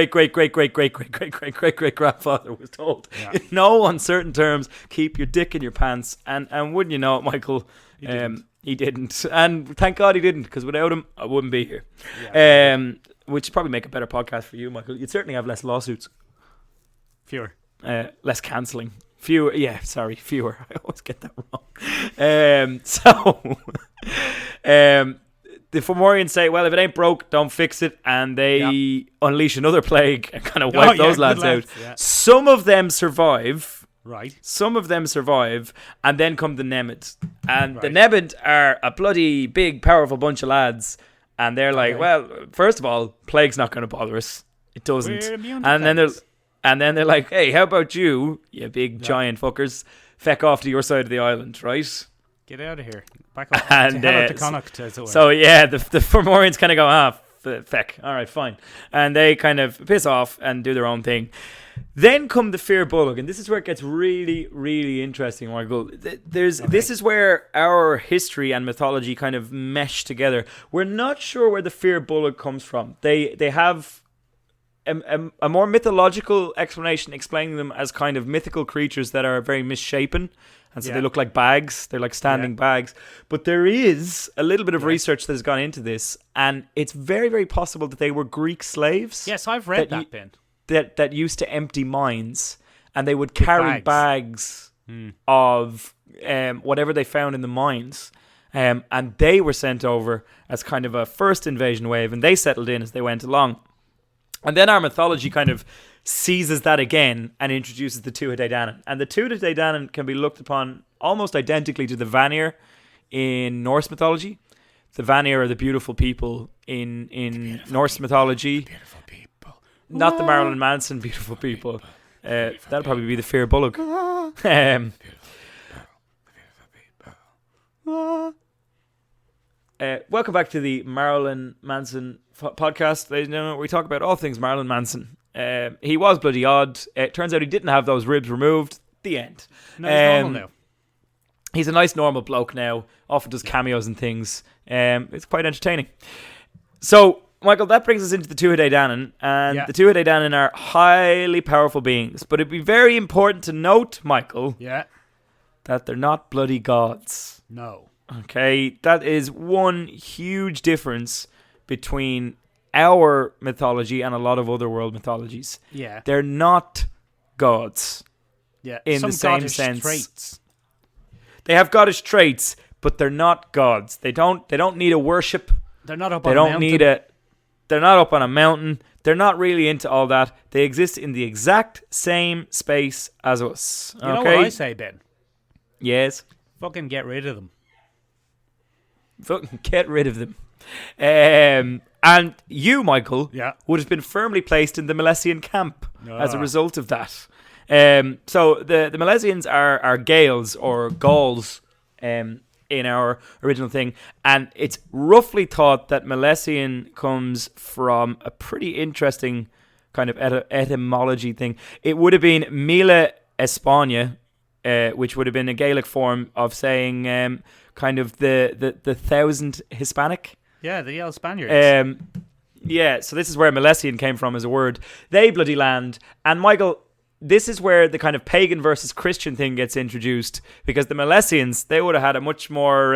was told in no uncertain terms, keep your dick in your pants. And wouldn't you know it, Michael? He didn't. And thank God he didn't, because without him, I wouldn't be here. Which would probably make a better podcast for you, Michael. You'd certainly have less lawsuits.
Fewer.
Less cancelling. Fewer. I always get that wrong. The Fomorians say, well, if it ain't broke, don't fix it. And they unleash another plague and kind of wipe those lads out.
Yeah.
Some of them survive.
Right.
Some of them survive. And then come the Nemid. And the Nemid are a bloody big, powerful bunch of lads. And they're like, well, first of all, plague's not going to bother us. It doesn't.
We're immune to
And then they're like, hey, how about you big giant fuckers, feck off to your side of the island, right?
Get out of here. Back up.
And
to Connacht, as it were.
so the Fomorians kind of go, feck, all right, fine. And they kind of piss off and do their own thing. Then come the Fear Bullock, and this is where it gets really, really interesting, Michael. This is where our history and mythology kind of mesh together. We're not sure where the Fear Bullock comes from. They have a more mythological explanation explaining them as kind of mythical creatures that are very misshapen. And so they look like bags. They're like standing bags. But there is a little bit of research that has gone into this. And it's very, very possible that they were Greek slaves.
Yes, I've read that, Ben.
That used to empty mines. And they would carry bags of whatever they found in the mines. And they were sent over as kind of a first invasion wave. And they settled in as they went along. And then our mythology kind of seizes that again and introduces the Tuatha Danann. And the Tuatha Danann can be looked upon almost identically to the Vanir in Norse mythology. The Vanir are the beautiful people in Norse mythology.
Beautiful people.
Not the Marilyn Manson beautiful people. That'll probably be the Fear Bullock. Welcome back to the Marilyn Manson podcast, ladies and gentlemen. We talk about all things Marilyn Manson. He was bloody odd. It turns out he didn't have those ribs removed. The end.
No, he's normal now.
He's a nice normal bloke now. Often does cameos and things. It's quite entertaining. So, Michael, that brings us into the Tuatha Danann. And the Tuatha Danann are highly powerful beings. But it'd be very important to note, Michael, that they're not bloody gods.
No.
Okay, that is one huge difference between our mythology and a lot of other world mythologies.
Yeah.
They're not gods.
Yeah.
In
Some
the same
goddish
sense.
traits.
They have goddish traits, but they're not gods. They don't need a worship.
They're not up on a mountain.
They're not up on a mountain. They're not really into all that. They exist in the exact same space as us.
You know what I say, Ben?
Yes.
Fucking get rid of them.
Fucking get rid of them. And you, Michael, would have been firmly placed in the Milesian camp as a result of that. So the Milesians are Gaels or Gauls in in our original thing. And it's roughly thought that Milesian comes from a pretty interesting kind of etymology thing. It would have been Mila España, which would have been a Gaelic form of saying kind of the thousand Hispanic.
Yeah, the yellow Spaniards.
Yeah, so this is where Milesian came from as a word. They bloody land. And Michael, this is where the kind of pagan versus Christian thing gets introduced, because the Milesians, they would have had a much more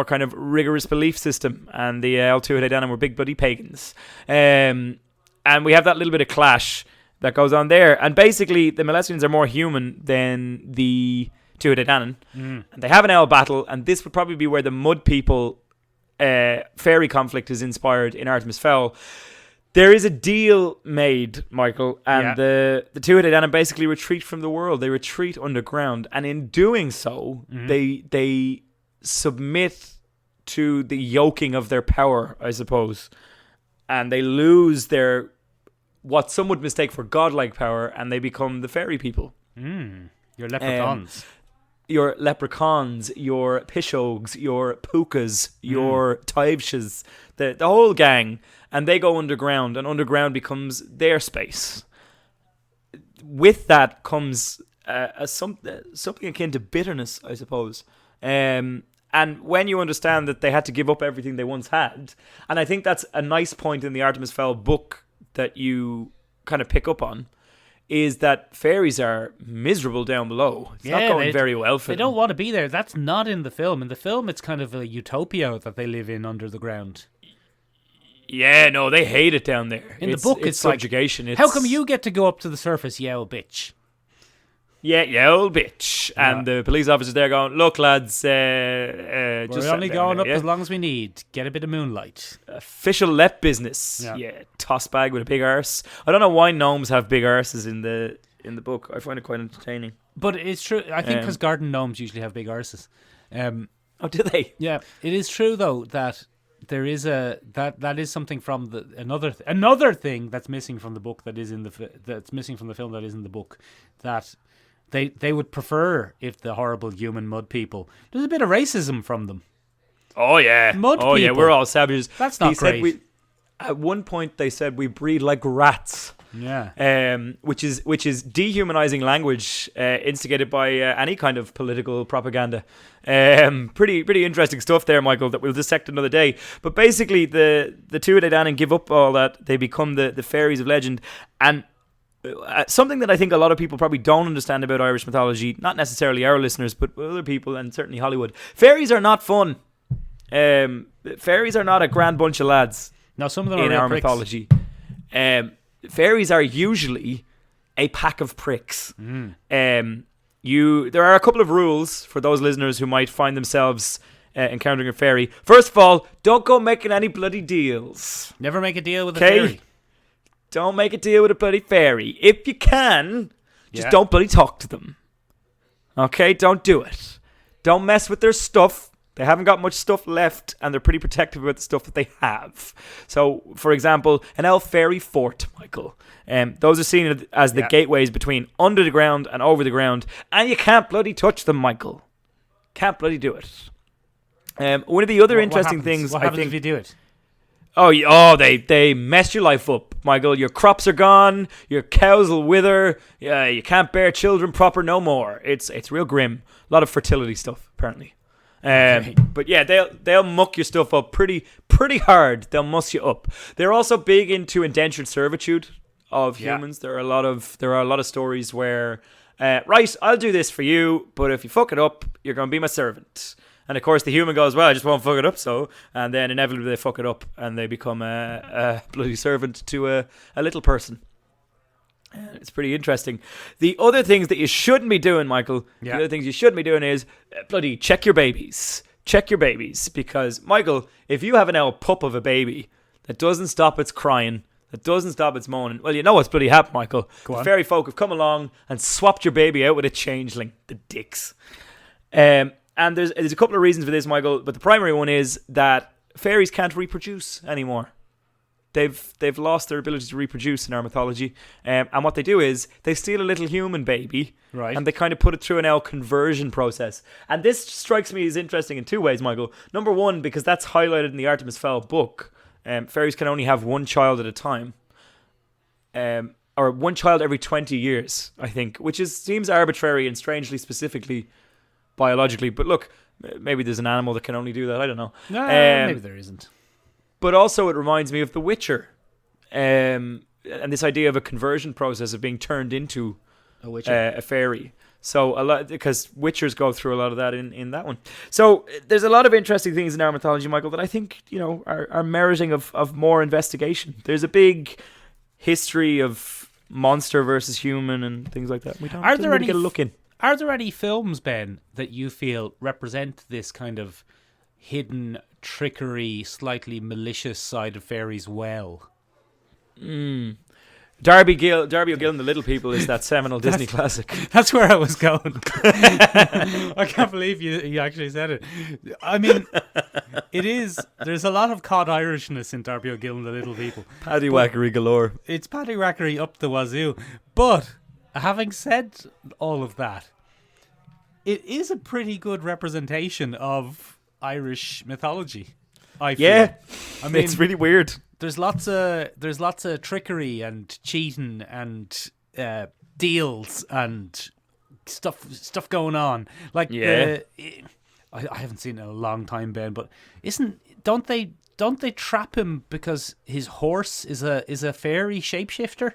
kind of rigorous belief system, and the Tuatha Dé Danann were big bloody pagans. And we have that little bit of clash that goes on there. And basically, the Milesians are more human than the Tuatha Dé Danann. And they have an owl battle, and this would probably be where the mud people fairy conflict is inspired in Artemis Fowl. There is a deal made, Michael, and the Tuatha Dé Danann basically retreat from the world. They retreat underground, and in doing so, they submit to the yoking of their power, I suppose. And they lose their, what some would mistake for godlike power, and they become the fairy people.
Your leprechauns.
Your leprechauns, your pishogues, your pukas, your taibshas, the whole gang. And they go underground, and underground becomes their space. With that comes something akin to bitterness, I suppose. And when you understand that they had to give up everything they once had, and I think that's a nice point in the Artemis Fowl book that you kind of pick up on, is that fairies are miserable down below. It's not going very well for them.
They don't want to be there. That's not in the film. In the film, it's kind of a utopia that they live in under the ground.
Yeah, no, they hate it down there.
In the book, it's subjugation.
Like,
how come you get to go up to the surface, you old bitch?
Yeah, you old bitch. And the police officers there going, look, lads,
we're
just
only going up as long as we need. Get a bit of moonlight.
Official let business. Yeah, toss bag with a big arse. I don't know why gnomes have big arses in the book. I find it quite entertaining.
But it's true. I think because garden gnomes usually have big arses.
Oh, do they?
Yeah, it is true though that there is that is something from another thing that's missing from the book that's missing from the film that is in the book, that they would prefer if the horrible human mud people, there's a bit of racism from them.
Oh yeah,
mud people.
Yeah, we're all savages.
That's not great.
At one point they said we breed like rats.
Yeah.
Which is dehumanizing language instigated by any kind of political propaganda. Pretty interesting stuff there, Michael, that we'll dissect another day. But basically, the Tuatha Dé Danann give up all that. They become the fairies of legend. And something that I think a lot of people probably don't understand about Irish mythology, not necessarily our listeners, but other people and certainly Hollywood. Fairies are not fun. Fairies are not a grand bunch of lads.
Now, some of them are
in
real
our
pricks.
mythology. Fairies are usually a pack of pricks. There are a couple of rules for those listeners who might find themselves encountering a fairy. First of all, don't go making any bloody deals.
Never make a deal with a fairy.
Don't make a deal with a bloody fairy. If you can, just don't bloody talk to them. Okay, don't do it. Don't mess with their stuff. They haven't got much stuff left, and they're pretty protective about the stuff that they have. So, for example, an elf fairy fort, Michael. Those are seen as the gateways between under the ground and over the ground, and you can't bloody touch them, Michael. Can't bloody do it. One of the other interesting things,
what happens if you do it?
They mess your life up, Michael. Your crops are gone. Your cows will wither. You can't bear children proper no more. It's real grim. A lot of fertility stuff, apparently. But yeah, they'll muck your stuff up pretty hard. They'll muss you up. They're also big into indentured servitude of humans. There are a lot of stories where, right, I'll do this for you, but if you fuck it up, you're going to be my servant. And of course, the human goes, well, I just won't fuck it up, so. And then inevitably they fuck it up and they become a bloody servant to a little person. It's pretty interesting. The other things that you shouldn't be doing, Michael, the other things you shouldn't be doing is bloody check your babies. Check your babies. Because, Michael, if you have an old pup of a baby that doesn't stop its crying, that doesn't stop its moaning, well, you know what's bloody happened, Michael. The fairy folk have come along and swapped your baby out with a changeling. The dicks. And there's a couple of reasons for this, Michael, but the primary one is that fairies can't reproduce anymore. they've lost their ability to reproduce in our mythology, and what they do is they steal a little human baby,
Right.
and they kind of put it through an L conversion process. And this strikes me as interesting in two ways, Michael. Number one, because that's highlighted in the Artemis Fowl book. Fairies can only have one child at a time, or one child every 20 years, I think, which seems arbitrary and strangely specifically biologically. But look, maybe there's an animal that can only do that. I don't know.
No, maybe there isn't.
But also it reminds me of The Witcher, and this idea of a conversion process of being turned into a fairy. So a lot, because Witchers go through a lot of that in that one. So there's a lot of interesting things in our mythology, Michael, that I think are meriting of more investigation. There's a big history of monster versus human and things like that. We don't really get a look in.
Are there any films, Ben, that you feel represent this kind of hidden trickery, slightly malicious side of fairies well?
Darby O'Gill and the Little People is that seminal Disney classic.
That's where I was going. I can't believe you actually said it. I mean, it is. There's a lot of cod Irishness in Darby O'Gill and the Little People.
Paddywhackery galore.
It's paddywhackery up the wazoo. But having said all of that, it is a pretty good representation of Irish mythology, I feel.
Yeah,
I mean,
it's really weird.
There's lots of trickery and cheating and deals and stuff going on. Like,
yeah,
I haven't seen it in a long time, Ben. But don't they trap him because his horse is a fairy shapeshifter?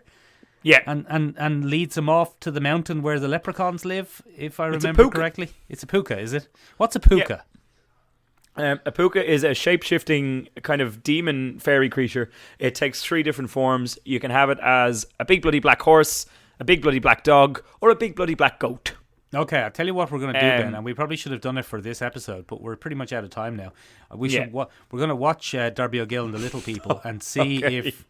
Yeah,
and leads him off to the mountain where the leprechauns live, if I remember correctly. It's a puka, is it? What's a puka?
Yeah. A puka is a shape-shifting kind of demon fairy creature. It takes 3 different forms. You can have it as a big bloody black horse, a big bloody black dog, or a big bloody black goat.
Okay, I'll tell you what we're going to do, Ben, and we probably should have done it for this episode, but we're pretty much out of time now. We're going to watch Darby O'Gill and the Little People and see if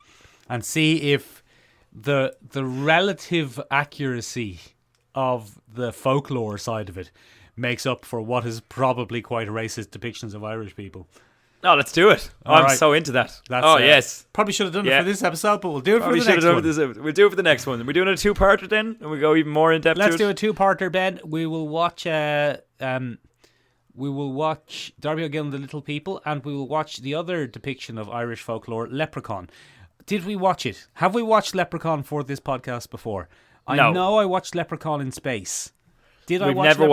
the relative accuracy of the folklore side of it makes up for what is probably quite racist depictions of Irish people.
Oh, let's do it. I'm so into that. Yes.
Probably should have done it for this episode, but we'll do it for the next one.
We'll do it for the next one. We're doing a 2-parter then, and we go even more in depth.
Let's do a 2-parter, Ben. We will watch Darby O'Gill and the Little People, and we will watch the other depiction of Irish folklore, Leprechaun. Did we watch it? Have we watched Leprechaun for this podcast before? I know I watched Leprechaun in Space. We've never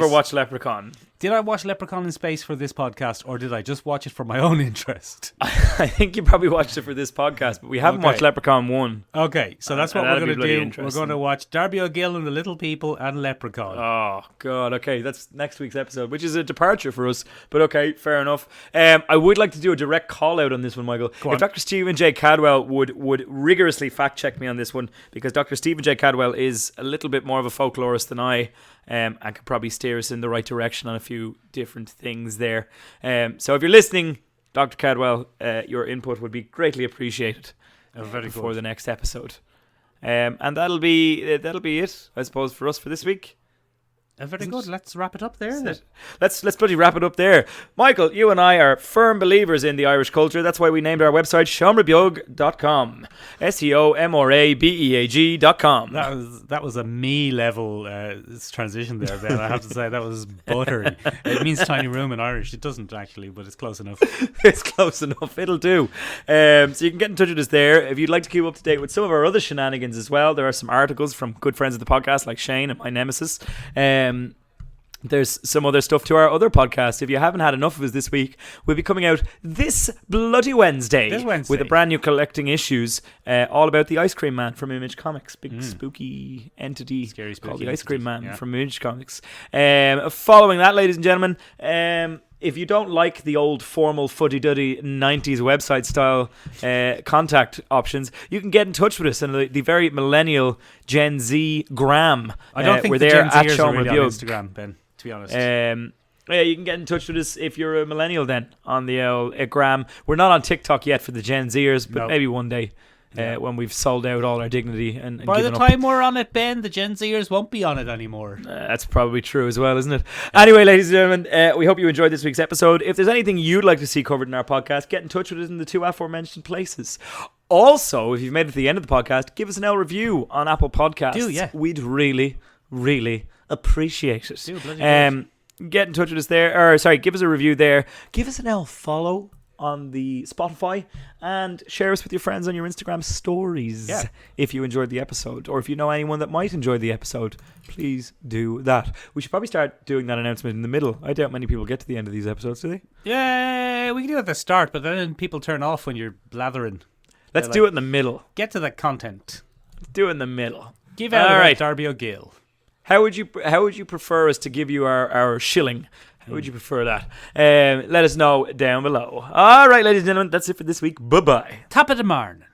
watched Leprechaun.
Did I watch Leprechaun in Space for this podcast, or did I just watch it for my own interest?
I think you probably watched it for this podcast, but we haven't watched Leprechaun 1.
Okay, so that's what we're going to do. We're going to watch Darby O'Gill and the Little People and Leprechaun.
Oh, God. Okay, that's next week's episode, which is a departure for us. But okay, fair enough. I would like to do a direct call-out on this one, Michael. If Dr. Stephen J. Cadwell would rigorously fact-check me on this one, because Dr. Stephen J. Cadwell is a little bit more of a folklorist than I and could probably steer us in the right direction on a few different things there. So if you're listening, Dr. Cadwell, your input would be greatly appreciated for the next episode. And that'll be it, I suppose, for us for this week.
Very good. Let's wrap it up there.
Let's bloody wrap it up there. Michael, you and I are firm believers in the Irish culture. That's why we named our website seomrabeag.com. SEOMORABEAG.com.
That was a me level transition there, Ben. I have to say that was buttery. It means tiny room in Irish. It doesn't actually, but it's close enough.
It's close enough. It'll do. So you can get in touch with us there. If you'd like to keep up to date with some of our other shenanigans as well, there are some articles from good friends of the podcast like Shane and my nemesis. There's some other stuff to our other podcast. If you haven't had enough of us this week, we'll be coming out this bloody Wednesday. With a brand new collecting issues all about the Ice Cream Man from Image Comics. Big spooky entity called the Ice Cream Man from Image Comics. Following that, ladies and gentlemen, if you don't like the old formal fuddy-duddy 90s website style contact options, you can get in touch with us on the very millennial Gen Z gram.
I don't think the Gen Zers are really on Instagram, Ben, to be honest.
Yeah, you can get in touch with us if you're a millennial then on the gram. We're not on TikTok yet for the Gen Zers, but maybe one day. when we've sold out all our dignity and
By the
given up.
time we're on it, Ben, the Gen Zers won't be on it anymore.
That's probably true as well, isn't it? Anyway, ladies and gentlemen, we hope you enjoyed this week's episode. If there's anything you'd like to see covered in our podcast, get in touch with us in the two aforementioned places. Also, if you've made it to the end of the podcast, give us an L review on Apple Podcasts.
Do, yeah.
We'd really, really appreciate it.
Do, bloody good.
Get in touch with us there. Or, sorry, give us a review there. Give us an L follow on the Spotify, and share us with your friends on your Instagram stories if you enjoyed the episode, or if you know anyone that might enjoy the episode, please do that. We should probably start doing that announcement in the middle. I doubt many people get to the end of these episodes, do they?
Yeah, we can do it at the start, but then people turn off when you're blathering.
Let's do it in the middle.
Get to the content.
Let's do it in the middle.
Give out
All right,
Darby O'Gill.
How would you prefer us to give you our shilling? How would you prefer that? Let us know down below. All right, ladies and gentlemen, that's it for this week. Bye-bye.
Top of the morning.